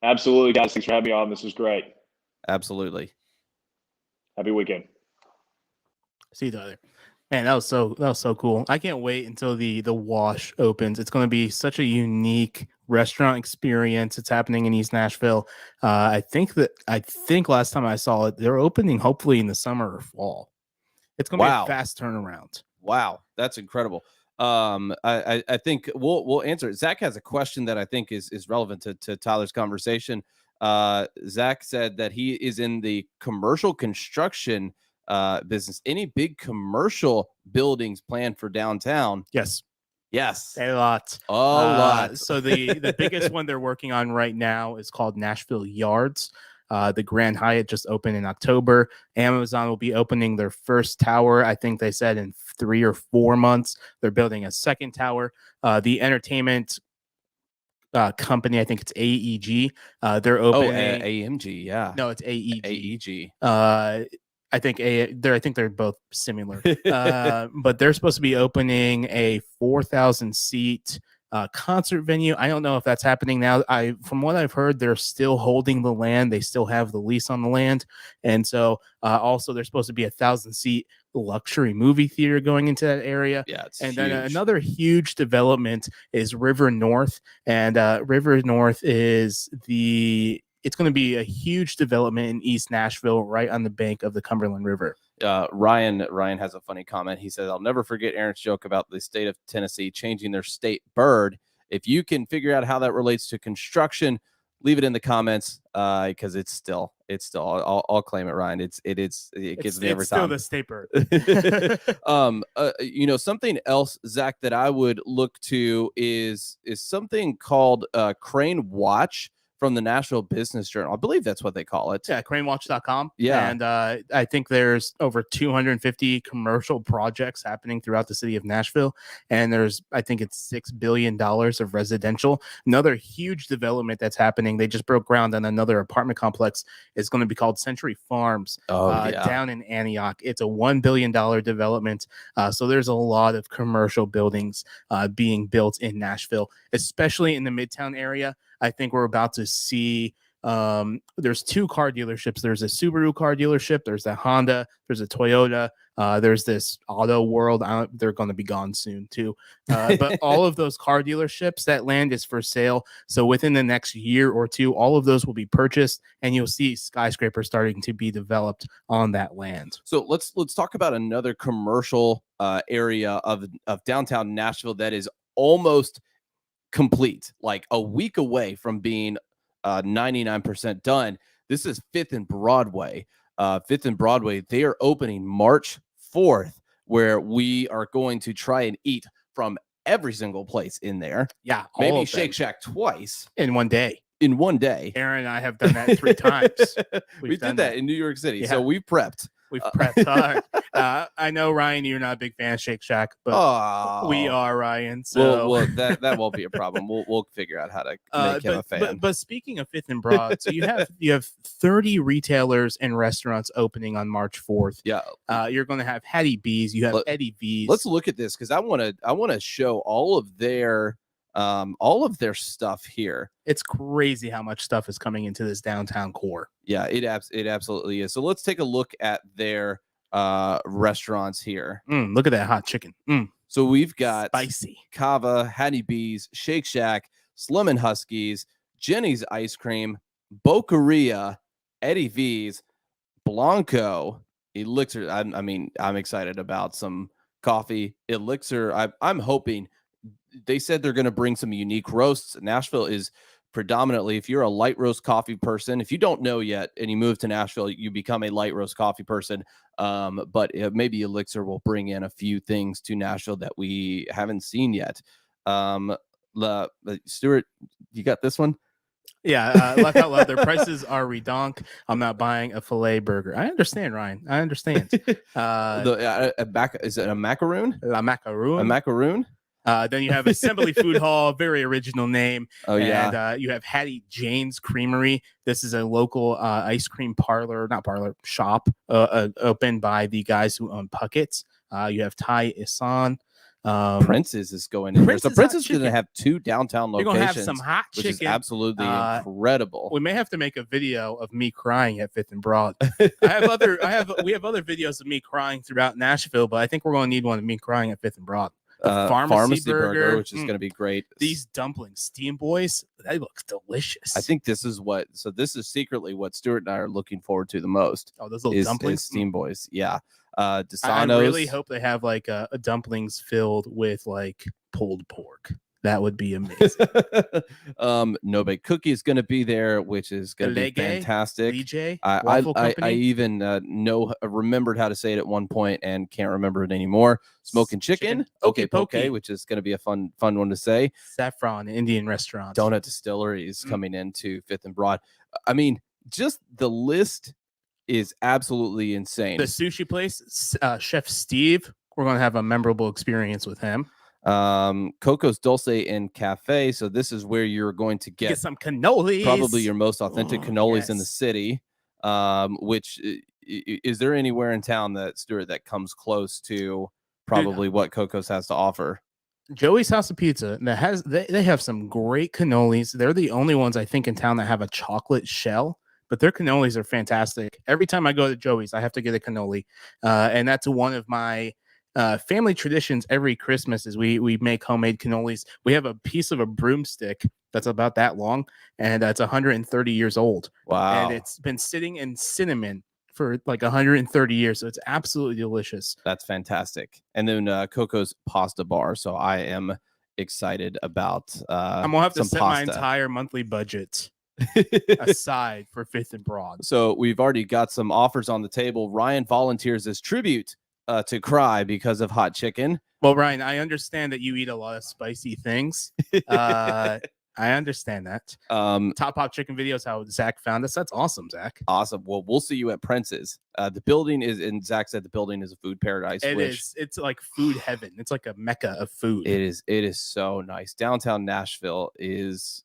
Absolutely, guys. Thanks for having me on. This was great. Absolutely. Happy weekend. See you, Tyler. Man, that was so cool. I can't wait until the Wash opens. It's going to be such a unique restaurant experience. It's happening in East Nashville. I think last time I saw it, they're opening hopefully in the summer or fall. It's going to be a fast turnaround. Wow, that's incredible. I think we'll answer it. Zach has a question that I think is relevant to Tyler's conversation. Zach said that he is in the commercial construction business. Any big commercial buildings planned for downtown? Yes. A lot. So the biggest one they're working on right now is called Nashville Yards. The Grand Hyatt just opened in October. Amazon will be opening their first tower, I think they said, in 3 or 4 months. They're building a second tower. The entertainment company, I think it's AEG. They're opening. AMG, yeah. No, it's AEG. AEG. I think they're both similar. But they're supposed to be opening a 4,000 seat concert venue. I don't know if that's happening now. From what I've heard, they're still holding the land. They still have the lease on the land. And so also there's supposed to be 1,000 seat luxury movie theater going into that area. Yeah, it's and huge. Then another huge development is River North. And River North is it's going to be a huge development in East Nashville, right on the bank of the Cumberland River. Ryan has a funny comment. He says, "I'll never forget Erin's joke about the state of Tennessee changing their state bird. If you can figure out how that relates to construction, leave it in the comments because it's still. I'll claim it, Ryan. It gives me every time. It's still the state bird. Something else, Zach, that I would look to is something called Crane Watch from the Nashville Business Journal. I believe that's what they call it. Yeah, cranewatch.com. Yeah. And I think there's over 250 commercial projects happening throughout the city of Nashville. And I think it's $6 billion of residential. Another huge development that's happening. They just broke ground on another apartment complex. It's going to be called Century Farms down in Antioch. It's a $1 billion development. So there's a lot of commercial buildings being built in Nashville, especially in the Midtown area. I think we're about to see there's 2 car dealerships. There's a Subaru car dealership. There's a Honda. There's a Toyota. There's this Auto World. They're going to be gone soon too. But all of those car dealerships, that land is for sale. So within the next year or 2, all of those will be purchased, and you'll see skyscrapers starting to be developed on that land. So let's talk about another commercial area of downtown Nashville that is almost complete, like a week away from being 99% done. This is 5th and Broadway. 5th and Broadway, they are opening March 4th, where we are going to try and eat from every single place in there. Yeah, maybe Shake Shack twice in one day. Erin and I have done that 3 times. We did that in New York City. Yeah. So we've prepped. We've prepped hard. I know, Ryan, you're not a big fan of Shake Shack, but we are, Ryan. So that won't be a problem. We'll figure out how to make him a fan. But speaking of 5th and Broad, so you have 30 retailers and restaurants opening on March 4th. Yeah. You're going to have Hattie B's. You have Eddie V's. Let's look at this because I want to show all of their stuff here. It's crazy how much stuff is coming into this downtown core. Yeah, it absolutely is. So let's take a look at their restaurants here. Look at that hot chicken. So we've got spicy Kava, Hattie B's, Shake Shack, Slim and Huskies, Jenny's Ice Cream, Boqueria, Eddie V's, Blanco, Elixir. I'm excited about some coffee. Elixir, I'm hoping. They said they're going to bring some unique roasts. Nashville is predominantly, if you're a light roast coffee person, if you don't know yet and you move to Nashville, you become a light roast coffee person. But maybe Elixir will bring in a few things to Nashville that we haven't seen yet. Stuart, you got this one? Yeah, laugh out loud. Their prices are redonk. I'm not buying a filet burger. I understand, Ryan. I understand. Is it a macaroon? La macaroon. A macaroon? Then you have Assembly Food Hall, very original name. Oh, yeah. And you have Hattie Jane's Creamery. This is a local ice cream shop opened by the guys who own Puckett's. You have Thai Isan. Prince's is going in there. So Prince's is going to have 2 downtown locations. You're going to have some hot chicken. Which is absolutely incredible. We may have to make a video of me crying at 5th and Broad. We have other videos of me crying throughout Nashville, but I think we're going to need one of me crying at 5th and Broad. Pharmacy burger, which is going to be great. These dumplings, Steam Boys, they look delicious. I think this is secretly what Stuart and I are looking forward to the most. Oh, those little dumplings, Steam Boys, yeah. DeSano's. I really hope they have like a dumplings filled with like pulled pork. That would be amazing. No Bake Cookie is going to be there, which is going to be fantastic. DJ, I even remembered how to say it at one point and can't remember it anymore. Smoking Chicken. Okay, Poke, which is going to be a fun one to say. Saffron Indian Restaurant. Donut Distillery is coming into 5th and Broad. I mean, just the list is absolutely insane. The sushi place, Chef Steve, we're going to have a memorable experience with him. Coco's Dulce and Cafe. So this is where you're going to get some cannolis, probably your most authentic cannolis in the city. Which is there anywhere in town that comes close to probably what Coco's has to offer? Joey's House of Pizza they have some great cannolis. They're the only ones I think in town that have a chocolate shell, but their cannolis are fantastic. Every time I go to Joey's, I have to get a cannoli, and that's one of my family traditions. Every Christmas is we make homemade cannolis. We have a piece of a broomstick that's about that long, and it's 130 years old. Wow. And it's been sitting in cinnamon for like 130 years, so it's absolutely delicious. That's fantastic. And then Coco's Pasta Bar, so I am excited about I'm gonna have to set pasta. my entire monthly budget aside for 5th and Broad. So we've already got some offers on the table. Ryan volunteers as tribute to cry because of hot chicken. Well, Ryan, I understand that you eat a lot of spicy things. I understand that. Top Hop Chicken videos, how Zach found us. That's awesome, Zach. Awesome. Well, we'll see you at Prince's. The building is, and Zach said the building is a food paradise. It's like food heaven. It's like a mecca of food. It is so nice. Downtown Nashville is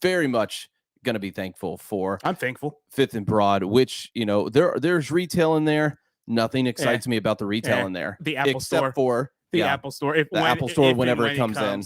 very much going to be thankful for. I'm thankful. 5th and Broad, which, there's retail in there. Nothing excites me about the retail in there. The Apple Store. Except for the Apple Store. Apple Store, whenever it comes in.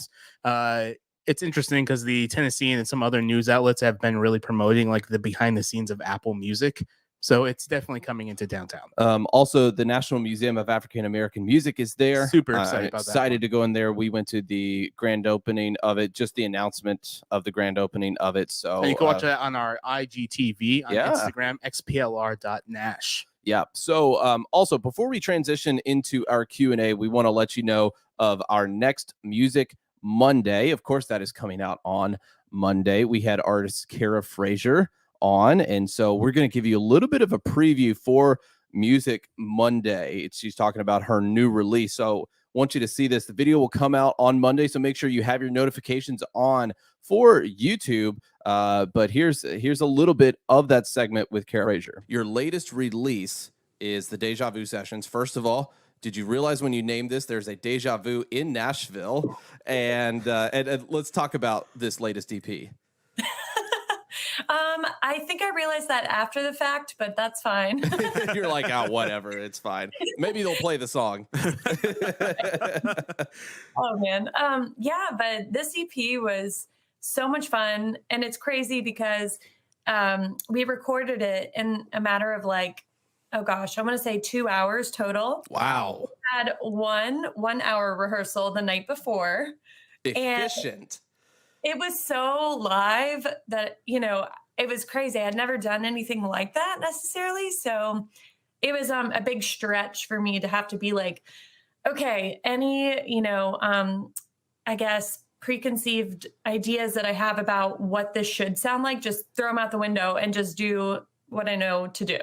It's interesting because the Tennessean and some other news outlets have been really promoting like the behind the scenes of Apple Music. So it's definitely coming into downtown. Also, the National Museum of African American Music is there. Super excited about that. Excited to go in there. We went to the grand opening of it, just the announcement of the grand opening of it. So and you can watch that on our IGTV on Instagram, XPLR.NASH. Yeah. So also, before we transition into our Q&A, we want to let you know of our next Music Monday. Of course, that is coming out on Monday. We had artist Kara Frazier on, and so we're going to give you a little bit of a preview for Music Monday. She's talking about her new release. So want you to see this. The video will come out on Monday, so make sure you have your notifications on for YouTube. But here's a little bit of that segment with Kara Frazier. Your latest release is the Deja Vu Sessions. First of all, did you realize when you named this, there's a Deja Vu in Nashville? And let's talk about this latest EP. I think I realized that after the fact, but that's fine. You're like, oh, whatever, it's fine. Maybe they'll play the song. Oh man. Yeah, but this EP was so much fun, and it's crazy because we recorded it in a matter of like, oh gosh, I'm going to say 2 hours total. Wow. We had one hour rehearsal the night before. Efficient. It was so live that, it was crazy. I had never done anything like that necessarily. So it was a big stretch for me to have to be like, okay, any, I guess preconceived ideas that I have about what this should sound like, just throw them out the window and just do what I know to do.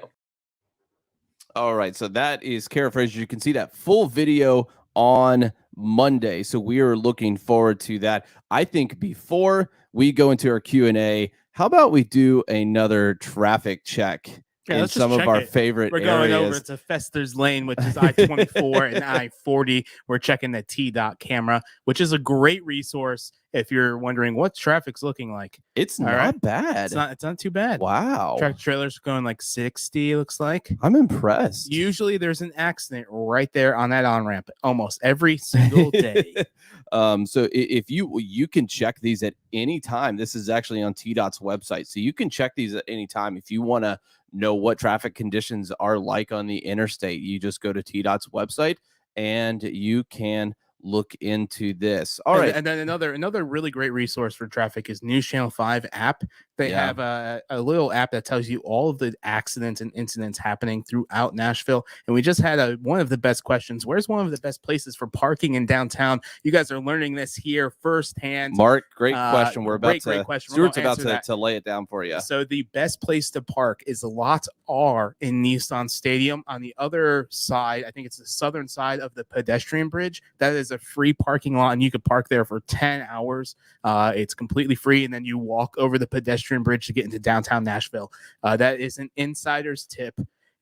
All right, so that is Kara Fraser. You can see that full video on Monday, so we are looking forward to that. I think before we go into our Q&A, how about we do another traffic check in some of our favorite areas? We're going over to Fester's Lane, which is I-24 and I-40. We're checking the T-Dot camera, which is a great resource if you're wondering what traffic's looking like. It's not bad. It's not too bad. Wow. Tractor trailers going like 60, looks like. I'm impressed. Usually there's an accident right there on that on-ramp almost every single day. So if you can check these at any time. This is actually on T-Dot's website. So you can check these at any time. If you want to know what traffic conditions are like on the interstate, you just go to T-Dot's website and you can look into this. All right. And then another really great resource for traffic is News Channel 5 app. They have a little app that tells you all of the accidents and incidents happening throughout Nashville. And we just had one of the best questions. Where's one of the best places for parking in downtown? You guys are learning this here firsthand. Mark, great question. We're about great question. Stuart's about to lay it down for you. So the best place to park is Lot R in Nissan Stadium. On the other side, I think it's the southern side of the pedestrian bridge. That is a free parking lot, and you could park there for 10 hours. It's completely free, and then you walk over the pedestrian bridge to get into downtown Nashville. That is an insider's tip.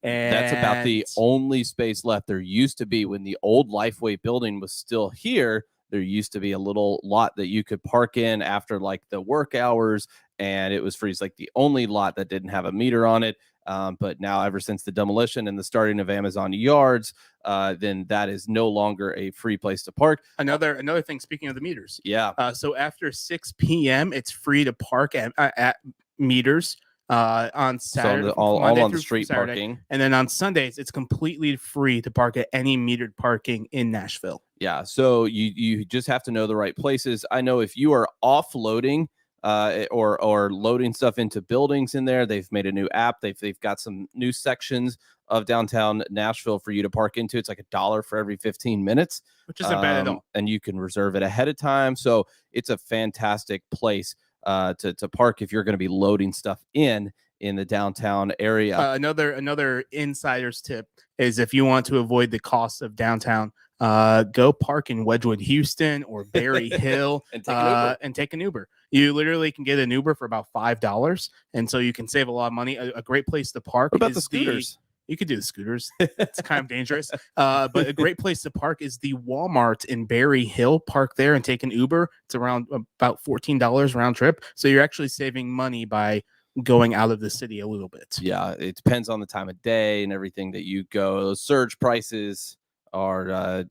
And that's about the only space left. There used to be, when the old Lifeway building was still here, there used to be a little lot that you could park in after like the work hours, and it was free. It's like the only lot that didn't have a meter on it. But now, ever since the demolition and the starting of Amazon Yards, then that is no longer a free place to park. Another thing, speaking of the meters. Yeah. So after 6 p.m., it's free to park at meters on Saturday. So all on the street parking. And then on Sundays, it's completely free to park at any metered parking in Nashville. Yeah. So you just have to know the right places. I know if you are offloading or loading stuff into buildings in there, they've made a new app. They've got some new sections of downtown Nashville for you to park into. It's like $1 for every 15 minutes, which isn't bad at all. And you can reserve it ahead of time. So it's a fantastic place to park if you're going to be loading stuff in the downtown area. Another insider's tip is if you want to avoid the cost of downtown, go park in Wedgwood, Houston, or Berry Hill and take an Uber. You literally can get an Uber for about $5, and so you can save a lot of money. A great place to park. What about the scooters? You could do the scooters. It's kind of dangerous. But a great place to park is the Walmart in Berry Hill. Park there and take an Uber. It's around about $14 round trip. So you're actually saving money by going out of the city a little bit. Yeah, it depends on the time of day and everything that you go. Those surge prices are,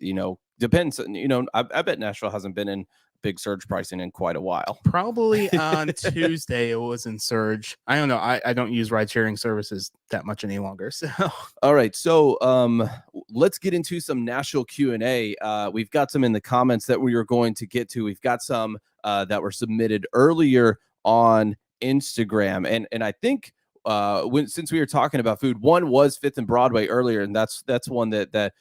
depends. I bet Nashville hasn't been in big surge pricing in quite a while. Probably on Tuesday it was in surge. I don't know. I don't use ride sharing services that much any longer. So all right. So let's get into some Nashville Q&A. We've got some in the comments that we are going to get to. We've got some that were submitted earlier on Instagram. And I think since we were talking about food, one was 5th and Broadway earlier, and that's one that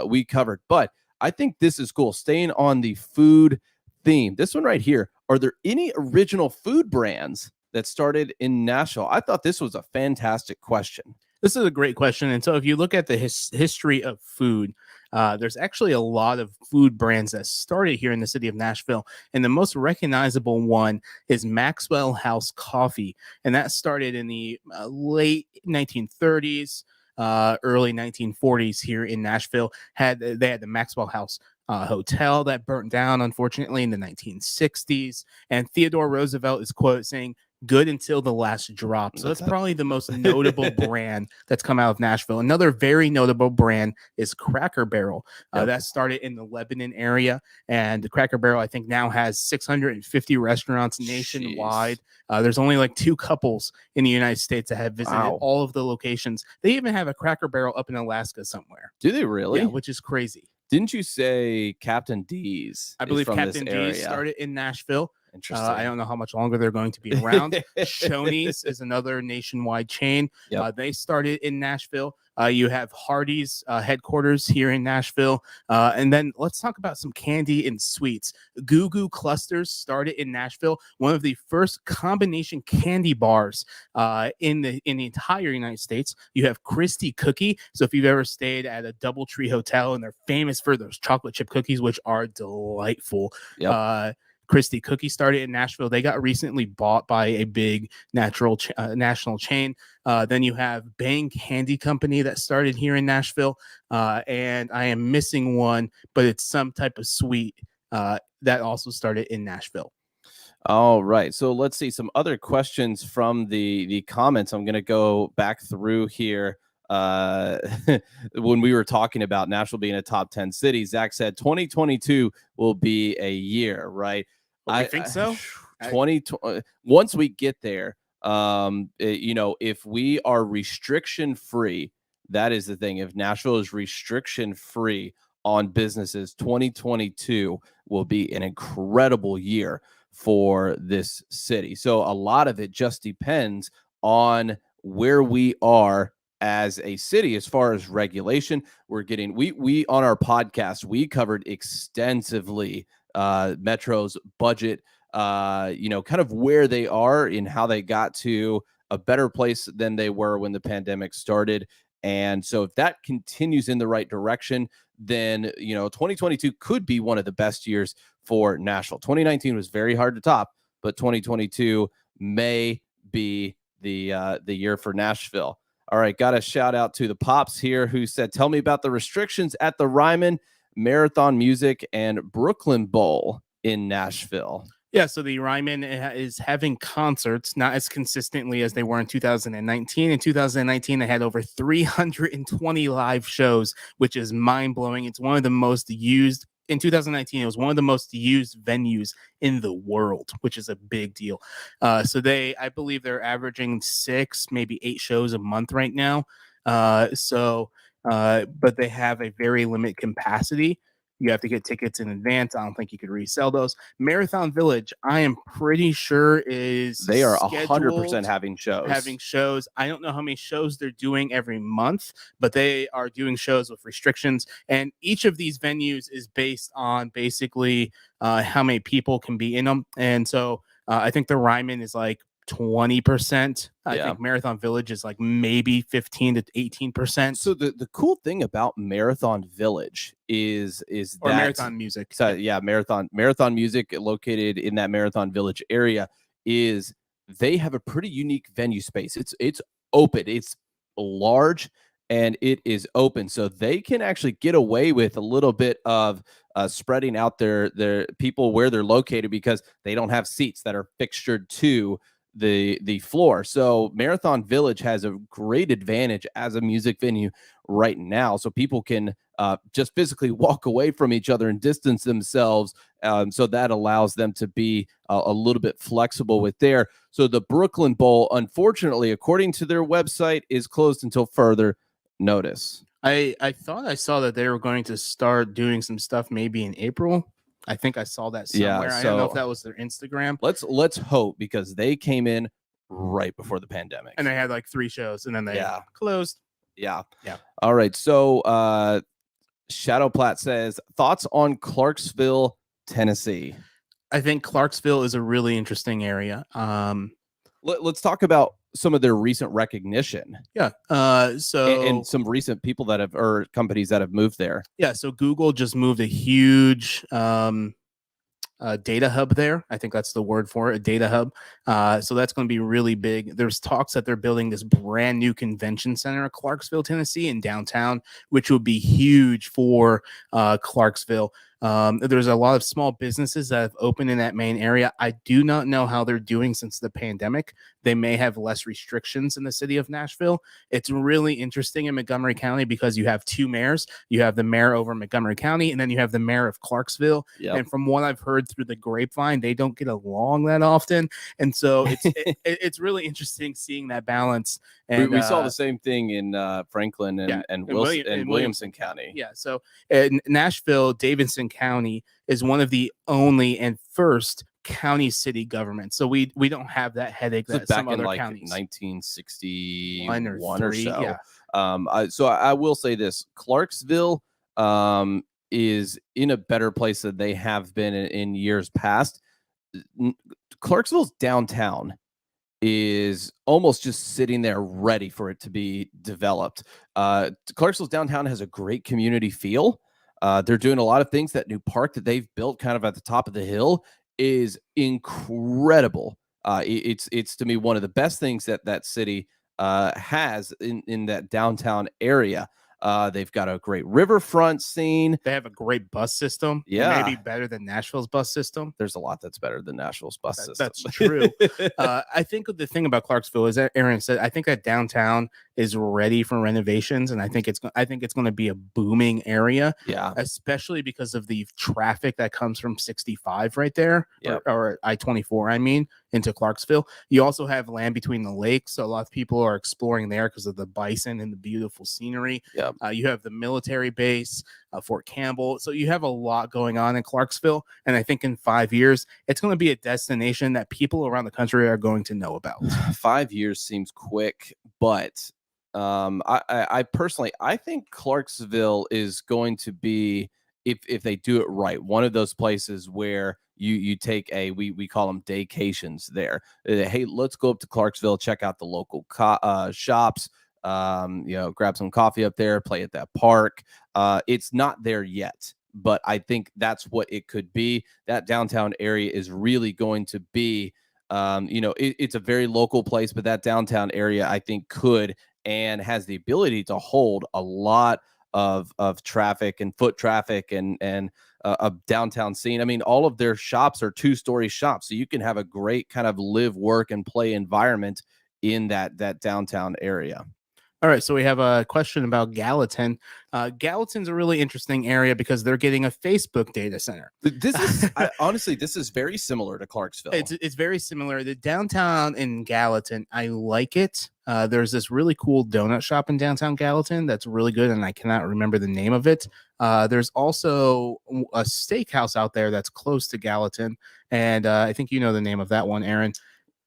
we covered. But I think this is cool. Staying on the food theme. This one right here. Are there any original food brands that started in Nashville? I thought this was a fantastic question. This is a great question. And so if you look at the history of food, there's actually a lot of food brands that started here in the city of Nashville. And the most recognizable one is Maxwell House Coffee. And that started in the late 1930s, early 1940s here in Nashville. They had the Maxwell House hotel that burnt down, unfortunately, in the 1960s. And Theodore Roosevelt is quoted saying, "Good until the last drop." So that's probably the most notable brand that's come out of Nashville. Another very notable brand is Cracker Barrel. That started in the Lebanon area. And the Cracker Barrel, I think, now has 650 restaurants nationwide. There's only like 2 couples in the United States that have visited all of the locations. They even have a Cracker Barrel up in Alaska somewhere. Do they really? Yeah, which is crazy. Didn't you say Captain D's? I believe Captain D's started in Nashville. Interesting. I don't know how much longer they're going to be around. Shoney's is another nationwide chain. Yep. They started in Nashville. You have Hardee's headquarters here in Nashville. And then let's talk about some candy and sweets. Goo Goo Clusters started in Nashville, one of the first combination candy bars in the entire United States. You have Christie Cookie. So if you've ever stayed at a DoubleTree hotel, and they're famous for those chocolate chip cookies, which are delightful. Yep. Christie Cookie started in Nashville. They got recently bought by a big national chain. Then you have Bang Candy Company that started here in Nashville. And I am missing one, but it's some type of sweet that also started in Nashville. All right. So let's see some other questions from the comments. I'm going to go back through here. When we were talking about Nashville being a top 10 city, Zach said 2022 will be a year, right? I think so. 2020. Once we get there, if we are restriction free, that is the thing. If Nashville is restriction free on businesses, 2022 will be an incredible year for this city. So a lot of it just depends on where we are as a city as far as regulation. We're getting we on our podcast, we covered extensively Metro's budget, kind of where they are and how they got to a better place than they were when the pandemic started. And so if that continues in the right direction, then 2022 could be one of the best years for Nashville. 2019 was very hard to top, but 2022 may be the year for Nashville. All right, got a shout out to the Pops here who said, tell me about the restrictions at the Ryman, Marathon Music, and Brooklyn Bowl in Nashville. Yeah, so the Ryman is having concerts, not as consistently as they were in 2019. In 2019, they had over 320 live shows, which is mind-blowing. It's one of the most used. In 2019, it was one of the most used venues in the world, which is a big deal. So I believe they're averaging 6, maybe 8 shows a month right now. But they have a very limited capacity. You have to get tickets in advance. I don't think you could resell those. Marathon Village, I am pretty sure they are 100% having shows. I don't know how many shows they're doing every month, but they are doing shows with restrictions. And each of these venues is based on basically how many people can be in them. And so I think the Ryman is like 20%. I think Marathon Village is like maybe 15 to 18%. So the cool thing about Marathon Village is or that Marathon Music. So yeah, Marathon Music located in that Marathon Village area is they have a pretty unique venue space. It's open, it's large, and it is open. So they can actually get away with a little bit of spreading out their people where they're located because they don't have seats that are fixtured to the floor. So Marathon Village has a great advantage as a music venue right now. So people can just physically walk away from each other and distance themselves. So that allows them to be a little bit flexible with there. So the Brooklyn Bowl, unfortunately, according to their website, is closed until further notice. I thought I saw that they were going to start doing some stuff maybe in April. I think I saw that somewhere. Yeah, I don't know if that was their Instagram. Let's hope, because they came in right before the pandemic. And they had like 3 shows and then they closed. Yeah. All right. So Shadowplat says, thoughts on Clarksville, Tennessee? I think Clarksville is a really interesting area. Let's talk about some of their recent recognition. Yeah. And some recent people that have, or companies that have moved there. Yeah. So Google just moved a huge data hub there. I think that's the word for it, a data hub. So that's going to be really big. There's talks that they're building this brand new convention center in Clarksville, Tennessee, in downtown, which would be huge for Clarksville. There's a lot of small businesses that have opened in that main area. I do not know how they're doing since the pandemic. They may have less restrictions in the city of Nashville. It's really interesting in Montgomery County because you have 2 mayors. You have the mayor over Montgomery County, and then you have the mayor of Clarksville. Yep. And from what I've heard through the grapevine, they don't get along that often. And so it's really interesting seeing that balance. And we saw the same thing in Franklin and Williamson County. Yeah. So Nashville, Davidson County is one of the only and first county city government, so we don't have that headache that back some in other like counties. 1961 or three, so. yeah. So I will say this: Clarksville is in a better place than they have been in years past. Clarksville's downtown is almost just sitting there ready for it to be developed. Clarksville's downtown has a great community feel. They're doing a lot of things. That new park that they've built kind of at the top of the hill is incredible. It's to me one of the best things that city has in that downtown area. They've got a great riverfront scene. They have a great bus system. Yeah. Maybe better than Nashville's bus system. There's a lot that's better than Nashville's bus system. That's true. I think the thing about Clarksville is that Erin said, I think that downtown is ready for renovations, and I think it's going to be a booming area. Yeah, especially because of the traffic that comes from 65 right there, yep. or I-24. I mean, into Clarksville. You also have land between the lakes, so a lot of people are exploring there because of the bison and the beautiful scenery. Yep. You have the military base, Fort Campbell. So you have a lot going on in Clarksville, and I think in 5 years, it's going to be a destination that people around the country are going to know about. 5 years seems quick, but I personally, I think Clarksville is going to be, if they do it right, one of those places where you take we call them daycations there. Hey, let's go up to Clarksville, check out the local shops, grab some coffee up there, play at that park. It's not there yet, but I think that's what it could be. That downtown area is really going to be, it's a very local place, but that downtown area I think could and has the ability to hold a lot of traffic and foot traffic and a downtown scene. I mean, all of their shops are 2-story shops, so you can have a great kind of live, work, and play environment in that downtown area. All right, so we have a question about Gallatin. Gallatin's a really interesting area because they're getting a Facebook data center. This is honestly, this is very similar to Clarksville. It's very similar. The downtown in Gallatin, I like it. There's this really cool donut shop in downtown Gallatin that's really good, and I cannot remember the name of it. There's also a steakhouse out there that's close to Gallatin, and I think you know the name of that one, Erin.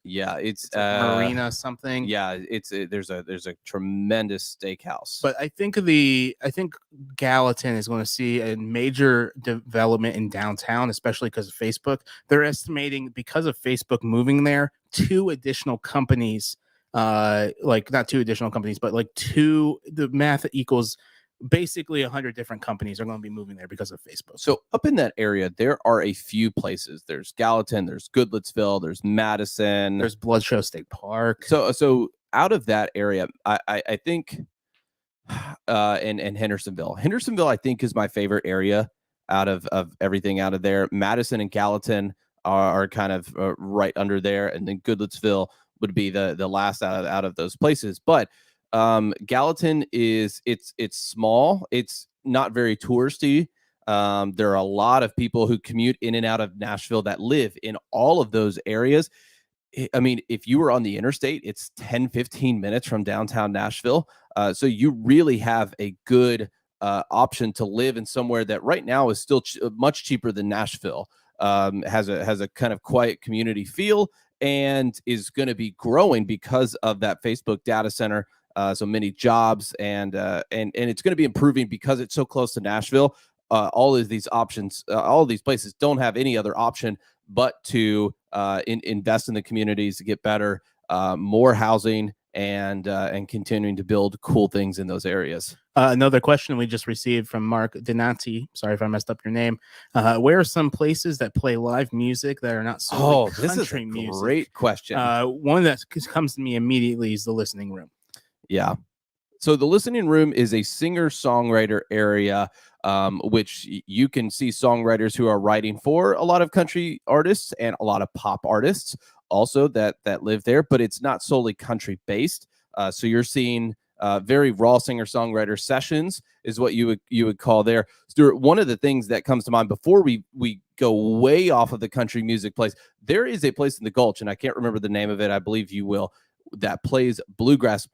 Yeah, it's like Marina something. Yeah, there's a tremendous steakhouse. But I think Gallatin is going to see a major development in downtown, especially because of Facebook. They're estimating because of Facebook moving there, 2 additional companies, like not 2 additional companies, but like the math equals basically 100 different companies are going to be moving there because of Facebook. So up in that area, there are a few places. There's Gallatin, there's Goodlettsville, there's Madison, there's Bloodshow State Park. So out of that area, I think, and Hendersonville, I think is my favorite area out of everything out of there. Madison and Gallatin are kind of right under there, and then Goodlettsville would be the last out of those places. But Gallatin it's small. It's not very touristy. There are a lot of people who commute in and out of Nashville that live in all of those areas. I mean, if you were on the interstate, it's 10-15 minutes from downtown Nashville. So you really have a good option to live in somewhere that right now is still much cheaper than Nashville. Has a kind of quiet community feel and is going to be growing because of that Facebook data center. So many jobs and it's going to be improving because it's so close to Nashville. All of these options, all of these places don't have any other option but to invest in the communities to get better, more housing, and continuing to build cool things in those areas. Another question we just received from Mark Donati. Sorry if I messed up your name. Where are some places that play live music that are not solely country this is a music? Great question. One that comes to me immediately is the listening room. Yeah. So the listening room is a singer-songwriter area, which you can see songwriters who are writing for a lot of country artists and a lot of pop artists also that live there, but it's not solely country-based. So you're seeing very raw singer-songwriter sessions is what you would call there. Stuart, one of the things that comes to mind before we go way off of the country music place, there is a place in the Gulch, and I can't remember the name of it. I believe you will. That plays bluegrass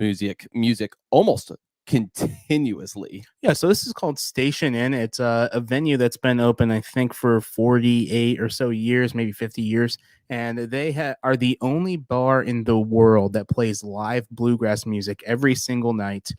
music almost continuously. Yeah, so this is called Station Inn. It's a venue that's been open, I think, for 48 or so years, maybe 50 years. And they are the only bar in the world that plays live bluegrass music every single night.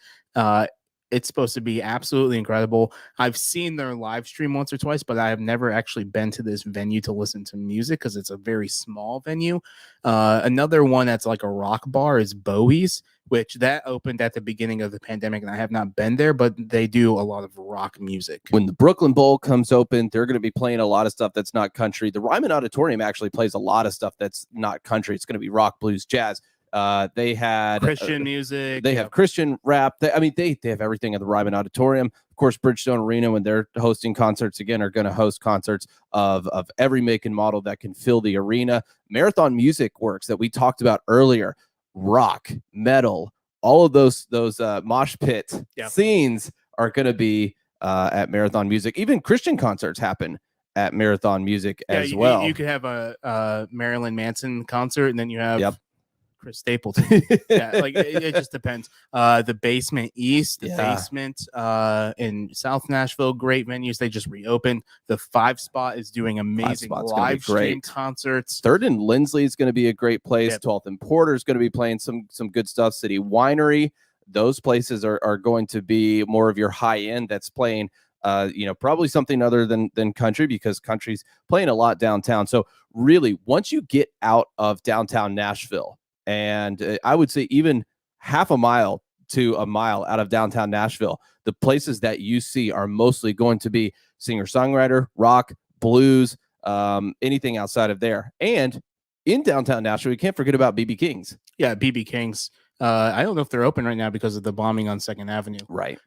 It's supposed to be absolutely incredible. I've seen their live stream once or twice, but I have never actually been to this venue to listen to music because it's a very small venue. Another one that's like a rock bar is Bowie's, which that opened at the beginning of the pandemic, and I have not been there, but they do a lot of rock music. When the Brooklyn Bowl comes open, they're going to be playing a lot of stuff that's not country. The Ryman Auditorium actually plays a lot of stuff that's not country. It's going to be rock, blues, jazz. They had Christian music. They have Christian rap. They have everything at the Ryman Auditorium. Of course, Bridgestone Arena, when they're hosting concerts again, are going to host concerts of every make and model that can fill the arena. Marathon Music Works that we talked about earlier, rock, metal, all of those mosh pit scenes are going to be at Marathon Music. Even Christian concerts happen at Marathon Music as well. You could have a Marilyn Manson concert, and then you have Chris Stapleton. Like it just depends. The Basement East, the Basement in South Nashville, great venues. They just reopened. The 5 Spot is doing amazing live stream concerts. 3rd and Lindsley is going to be a great place. 12th and Porter is going to be playing some good stuff. City Winery, those places are going to be more of your high end. That's playing probably something other than country, because country's playing a lot downtown. So really, once you get out of downtown Nashville, and I would say even half a mile to a mile out of downtown Nashville, the places that you see are mostly going to be singer-songwriter, rock, blues, anything outside of there. And in downtown Nashville, we can't forget about BB King's. Yeah, BB King's. I don't know if they're open right now because of the bombing on 2nd Avenue. Right.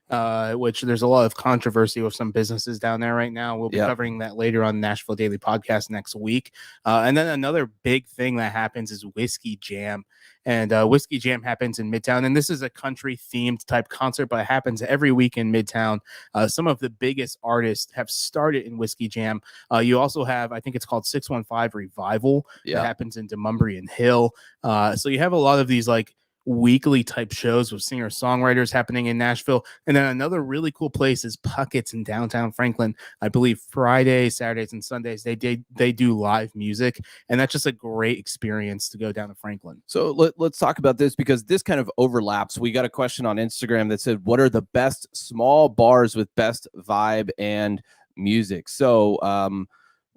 Which there's a lot of controversy with some businesses down there right now. We'll be covering that later on Nashville Daily Podcast next week. And then another big thing that happens is Whiskey Jam. And Whiskey Jam happens in Midtown. And this is a country-themed type concert, but it happens every week in Midtown. Some of the biggest artists have started in Whiskey Jam. You also have, I think it's called 615 Revival. That happens in Demumbrian Hill. So you have a lot of these like weekly type shows with singer-songwriters happening in Nashville. And then another really cool place is Puckett's in downtown Franklin. I believe Fridays, Saturdays, and Sundays they do live music, and that's just a great experience to go down to Franklin. So let's talk about this, because this kind of overlaps. We got a question on Instagram that said, what are the best small bars with best vibe and music? So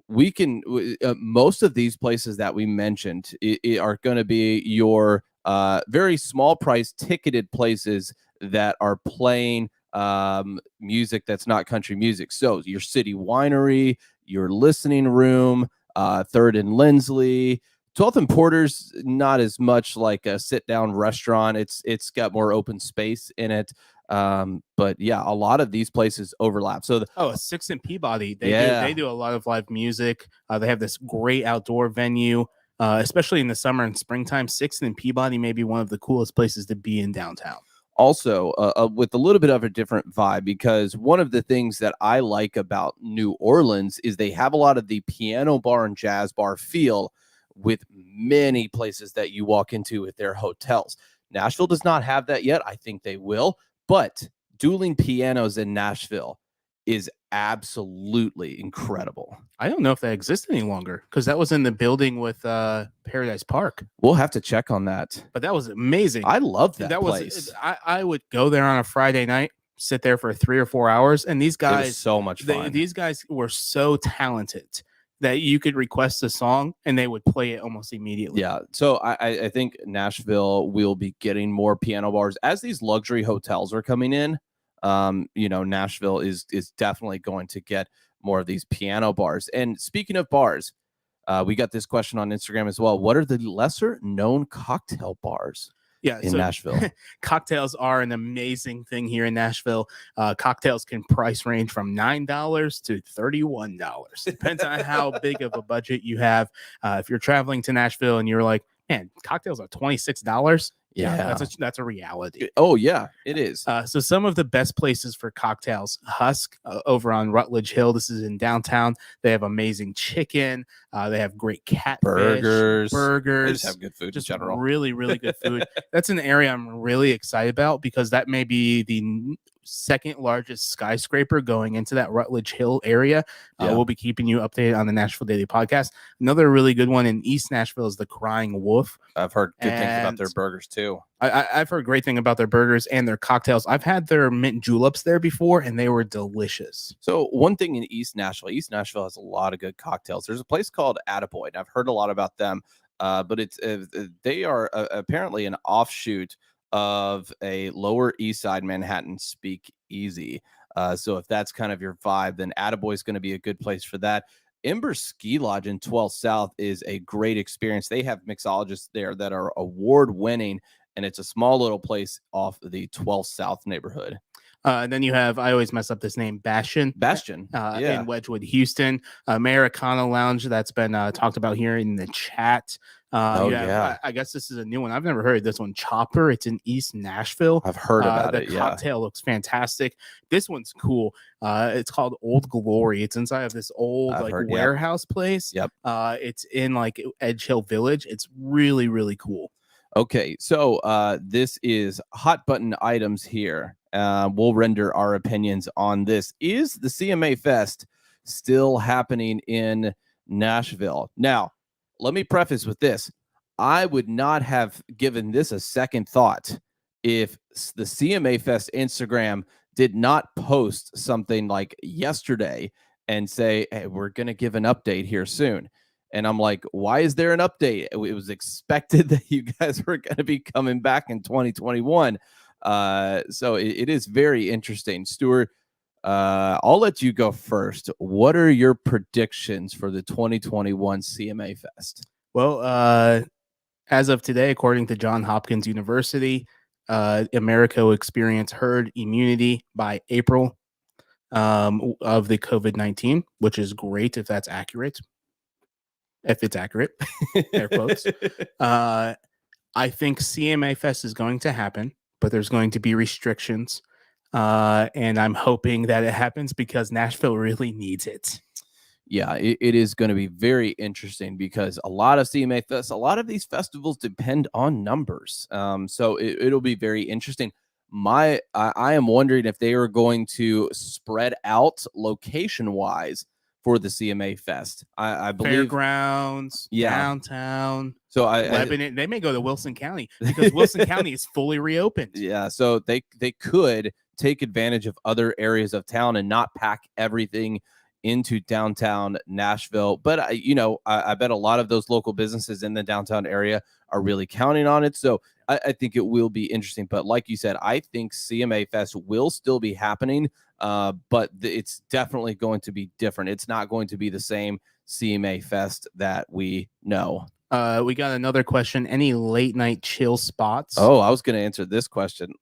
we can most of these places that we mentioned are going to be your very small price ticketed places that are playing music that's not country music. So your City Winery, your Listening Room, 3rd and Lindsley. 12th and Porter's not as much like a sit down restaurant. It's got more open space in it. But yeah, a lot of these places overlap. So 6th and Peabody, they do a lot of live music. They have this great outdoor venue. Especially in the summer and springtime. 6th and Peabody may be one of the coolest places to be in downtown. Also, with a little bit of a different vibe, because one of the things that I like about New Orleans is they have a lot of the piano bar and jazz bar feel with many places that you walk into with their hotels. Nashville does not have that yet. I think they will. But dueling pianos in Nashville is absolutely incredible. I don't know if that exists any longer, because that was in the building with Paradise Park. We'll have to check on that. But that was amazing. I love that place. I would go there on a Friday night, sit there for 3 or 4 hours, and these guys, it was so much fun. These guys were so talented that you could request a song and they would play it almost immediately. Yeah. So I think Nashville will be getting more piano bars as these luxury hotels are coming in. Nashville is definitely going to get more of these piano bars. And speaking of bars, we got this question on Instagram as well. What are the lesser known cocktail bars in Nashville? Cocktails are an amazing thing here in Nashville. Cocktails can price range from $9 to $31. Depends on how big of a budget you have. If you're traveling to Nashville and you're like, man, cocktails are $26. Yeah. That's a reality. Oh yeah, it is. So some of the best places for cocktails: Husk over on Rutledge Hill. This is in downtown. They have amazing chicken. They have great catfish, Burgers. They burgers. just have good food Just in general. really, really good food. That's an area I'm really excited about because that may be the second largest skyscraper going into that Rutledge Hill area. Yeah. We'll be keeping you updated on the Nashville Daily Podcast. Another really good one in East Nashville is the Crying Wolf. I've heard good things about And their burgers too. I've heard great thing about their burgers and their cocktails. I've had their mint juleps there before, and they were delicious. So one thing in East Nashville has a lot of good cocktails. There's a place called Attaboy, and I've heard a lot about them. But it's they are apparently an offshoot of a Lower East Side Manhattan speakeasy. So if that's kind of your vibe, then Attaboy is going to be a good place for that. Ember Ski Lodge in 12 South is a great experience. They have mixologists there that are award winning, and it's a small little place off the 12 South neighborhood. And then you have, I always mess up this name, Bastion. In Wedgwood, Houston. Americana Lounge, that's been talked about here in the chat. I guess this is a new one. I've never heard this one. Chopper. It's in East Nashville. I've heard about it. The cocktail looks fantastic. This one's cool. It's called Old Glory. It's inside of this old warehouse place. Yep. It's in like Edge Hill Village. It's really, really cool. Okay, so this is hot button items here. We'll render our opinions on this. Is the CMA Fest still happening in Nashville? Now, let me preface with this. I would not have given this a second thought if the CMA Fest Instagram did not post something like yesterday and say, hey, we're going to give an update here soon. And I'm like, why is there an update? It was expected that you guys were going to be coming back in 2021. So it is very interesting. Stuart, I'll let you go first. What are your predictions for the 2021 CMA Fest? Well, as of today, according to Johns Hopkins University, America will experience herd immunity by April of the COVID-19, which is great if that's accurate. If it's accurate, air quotes. I think CMA Fest is going to happen, but there's going to be restrictions. And I'm hoping that it happens because Nashville really needs it. Yeah, it is going to be very interesting because a lot of CMA Fest, a lot of these festivals depend on numbers. So it'll be very interesting. I am wondering if they are going to spread out location-wise for the CMA Fest. I believe fairgrounds, downtown. So Lebanon, they may go to Wilson County because Wilson County is fully reopened. Yeah, so they could take advantage of other areas of town and not pack everything into downtown Nashville. But I bet a lot of those local businesses in the downtown area are really counting on it. So I think it will be interesting. But like you said, I think CMA Fest will still be happening. But it's definitely going to be different. It's not going to be the same CMA Fest that we know. We got another question. Any late night chill spots? Oh, I was going to answer this question.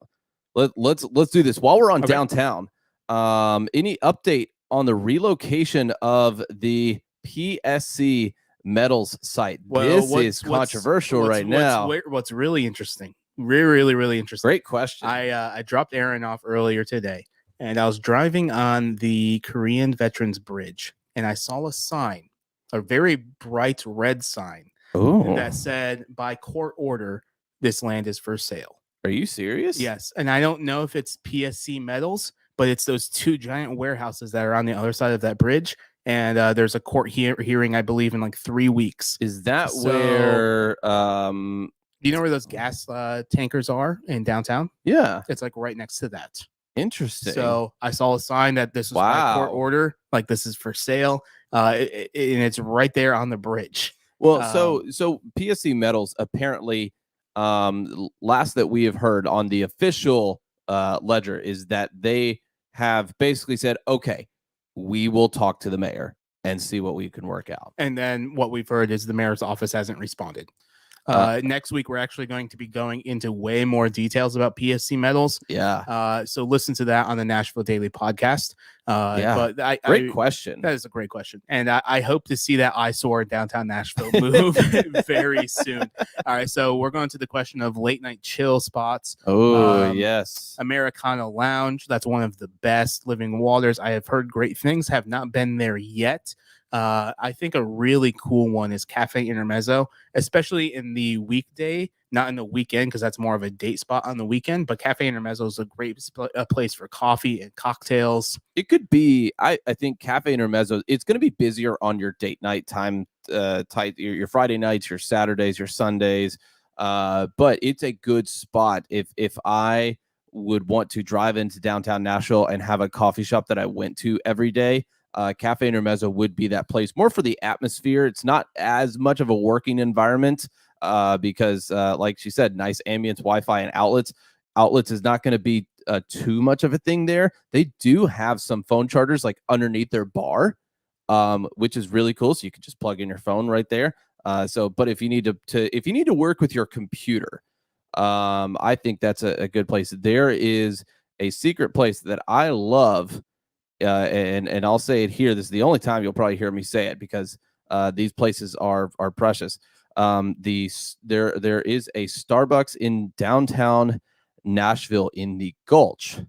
Let's do this while we're on downtown. Any update on the relocation of the PSC Metals site? Well, this is controversial right now. What's really interesting, really interesting. Great question. I dropped Erin off earlier today, and I was driving on the Korean Veterans Bridge, and I saw a sign, a very bright red sign, that said, by court order, this land is for sale. Are you serious? Yes. And I don't know if it's PSC Metals, but it's those two giant warehouses that are on the other side of that bridge. And there's a court hearing, I believe, in like 3 weeks. Is that where... do you know where those gas tankers are in downtown? Yeah. It's like right next to that. Interesting. So I saw a sign that this was by court order, like this is for sale. And it's right there on the bridge. Well, so PSC Metals apparently, last that we have heard on the official ledger is that they have basically said, okay, we will talk to the mayor and see what we can work out. And then what we've heard is the mayor's office hasn't responded. Next week, we're actually going to be going into way more details about PSC medals. Yeah. So listen to that on the Nashville Daily podcast. Yeah. But Great question. That is a great question. And I hope to see that eyesore in downtown Nashville move very soon. All right. So we're going to the question of late night chill spots. Oh, yes. Americana Lounge. That's one of the best. Living Waters. I have heard great things, have not been there yet. I think a really cool one is Cafe Intermezzo, especially in the weekday, not in the weekend, because that's more of a date spot on the weekend. But Cafe Intermezzo is a great place for coffee and cocktails. It could be, I think Cafe Intermezzo, it's going to be busier on your date night time, your Friday nights, your Saturdays, your Sundays. But it's a good spot if I would want to drive into downtown Nashville and have a coffee shop that I went to every day. Cafe Intermezzo would be that place, more for the atmosphere. It's not as much of a working environment because, like she said, nice ambience, Wi-Fi, and outlets. Outlets is not going to be too much of a thing there. They do have some phone chargers like underneath their bar, which is really cool. So you can just plug in your phone right there. But if you need to work with your computer, I think that's a good place. There is a secret place that I love. And I'll say it here. This is the only time you'll probably hear me say it because these places are precious. There is a Starbucks in downtown Nashville in the Gulch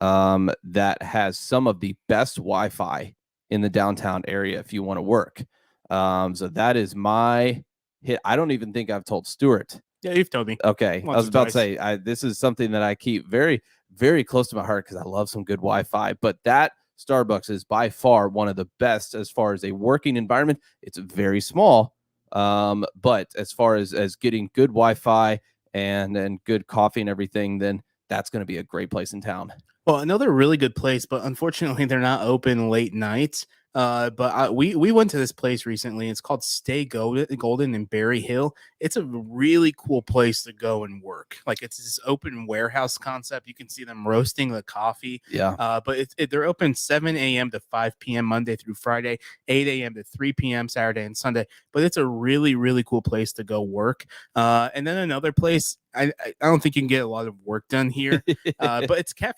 that has some of the best Wi-Fi in the downtown area if you want to work. So that is my hit. I don't even think I've told Stuart. Yeah, you've told me. Okay, I was about to say this is something that I keep very, very close to my heart because I love some good Wi-Fi. But that Starbucks is by far one of the best as far as a working environment. It's very small, but as far as getting good Wi-Fi and good coffee and everything, then that's going to be a great place in town. Well, another really good place, but unfortunately they're not open late nights. But we went to this place recently. It's called Stay Golden in Berry Hill. It's a really cool place to go and work. Like it's this open warehouse concept. You can see them roasting the coffee. Yeah. But they're open 7 a.m. to 5 p.m. Monday through Friday, 8 a.m. to 3 p.m. Saturday and Sunday. But it's a really, really cool place to go work. And then another place, I don't think you can get a lot of work done here, but it's not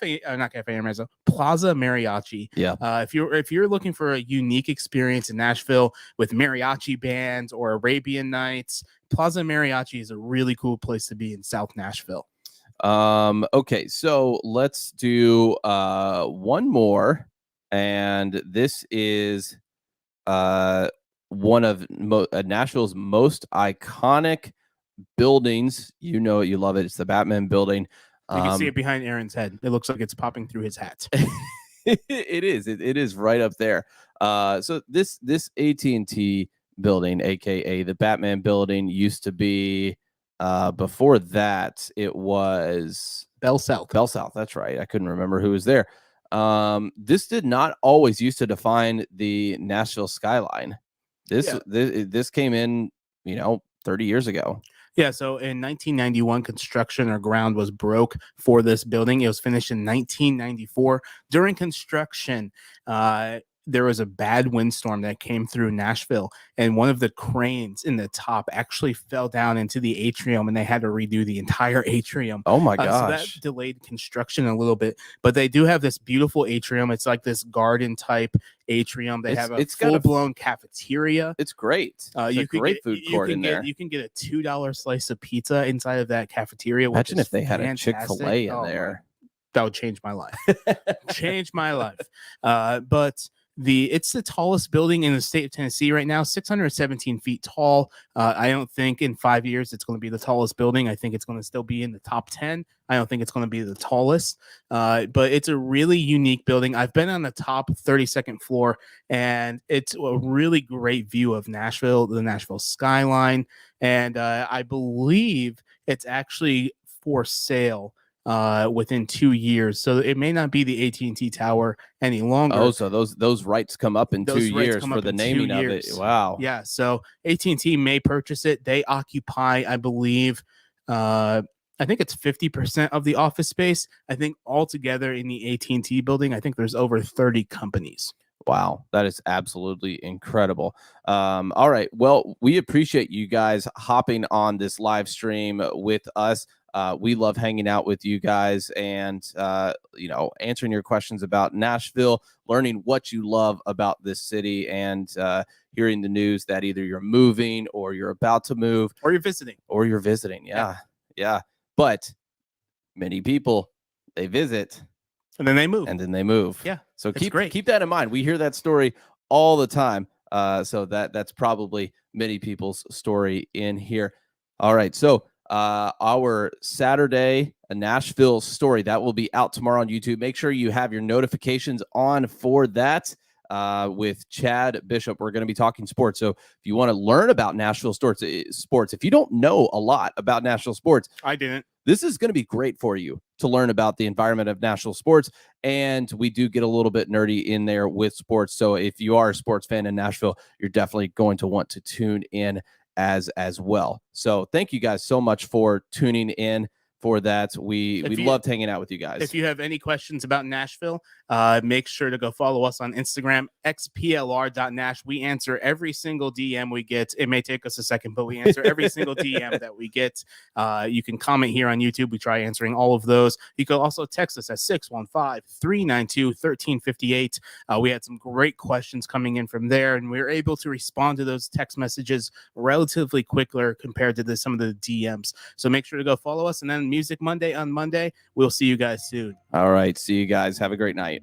Cafe Intermezzo, Plaza Mariachi. Yeah. If you're looking for a unique experience in Nashville with mariachi bands or Arabian Nights, Plaza Mariachi is a really cool place to be in South Nashville. Okay, so let's do one more, and this is one of Nashville's most iconic buildings. You know it, you love it. It's the Batman building. You can see it behind Erin's head. It looks like it's popping through his hat. It is right up there. So this AT&T building, aka the Batman building, used to be before that it was Bell South. That's right. I couldn't remember who was there. This did not always used to define the Nashville skyline. This came in 30 years ago. Yeah, so in 1991, construction or ground was broke for this building. It was finished in 1994. During construction, there was a bad windstorm that came through Nashville, and one of the cranes in the top actually fell down into the atrium, and they had to redo the entire atrium. Oh my So gosh. that delayed construction a little bit, but they do have this beautiful atrium. It's like this garden type atrium. They have a full-blown cafeteria. It's great. It's a great food court in there. You can get a $2 slice of pizza inside of that cafeteria. Imagine if they had a fantastic. Chick-fil-A in there. That would change my life. Change my life. But it's the tallest building in the state of Tennessee right now, 617 feet tall. I don't think in 5 years it's going to be the tallest building. I think it's going to still be in the top 10. I don't think it's going to be the tallest, but it's a really unique building. I've been on the top 32nd floor, and it's a really great view of Nashville, the Nashville skyline, and I believe it's actually for sale within 2 years, so it may not be the AT&T Tower any longer. Oh, so those rights come up in 2 years for the naming of it. Wow. Yeah, so AT&T may purchase it. They occupy, I believe, I think it's 50% of the office space. I think altogether in the AT&T building, I think there's over 30 companies. Wow, that is absolutely incredible. All right. Well, we appreciate you guys hopping on this live stream with us. We love hanging out with you guys and, answering your questions about Nashville, learning what you love about this city, and hearing the news that either you're moving or you're about to move or you're visiting. Yeah. But many people, they visit And then they move. Yeah. So It's great. keep that in mind. We hear that story all the time. So that's probably many people's story in here. All right. So our Saturday Nashville story that will be out tomorrow on YouTube. Make sure you have your notifications on for that. With Chad Bishop, we're going to be talking sports. So if you want to learn about Nashville sports, if you don't know a lot about Nashville sports, I didn't. This is going to be great for you to learn about the environment of Nashville sports. And we do get a little bit nerdy in there with sports. So if you are a sports fan in Nashville, you're definitely going to want to tune in as well. So thank you guys so much for tuning in for that. We loved hanging out with you guys. If you have any questions about Nashville, make sure to go follow us on Instagram, XPLR.NASH. We answer every single DM we get. It may take us a second, but we answer every single DM that we get. You can comment here on YouTube. We try answering all of those. You can also text us at 615-392-1358. We had some great questions coming in from there, and we were able to respond to those text messages relatively quicker compared to some of the DMs. So make sure to go follow us. And then Music Monday on Monday. We'll see you guys soon. All right. See you guys. Have a great night.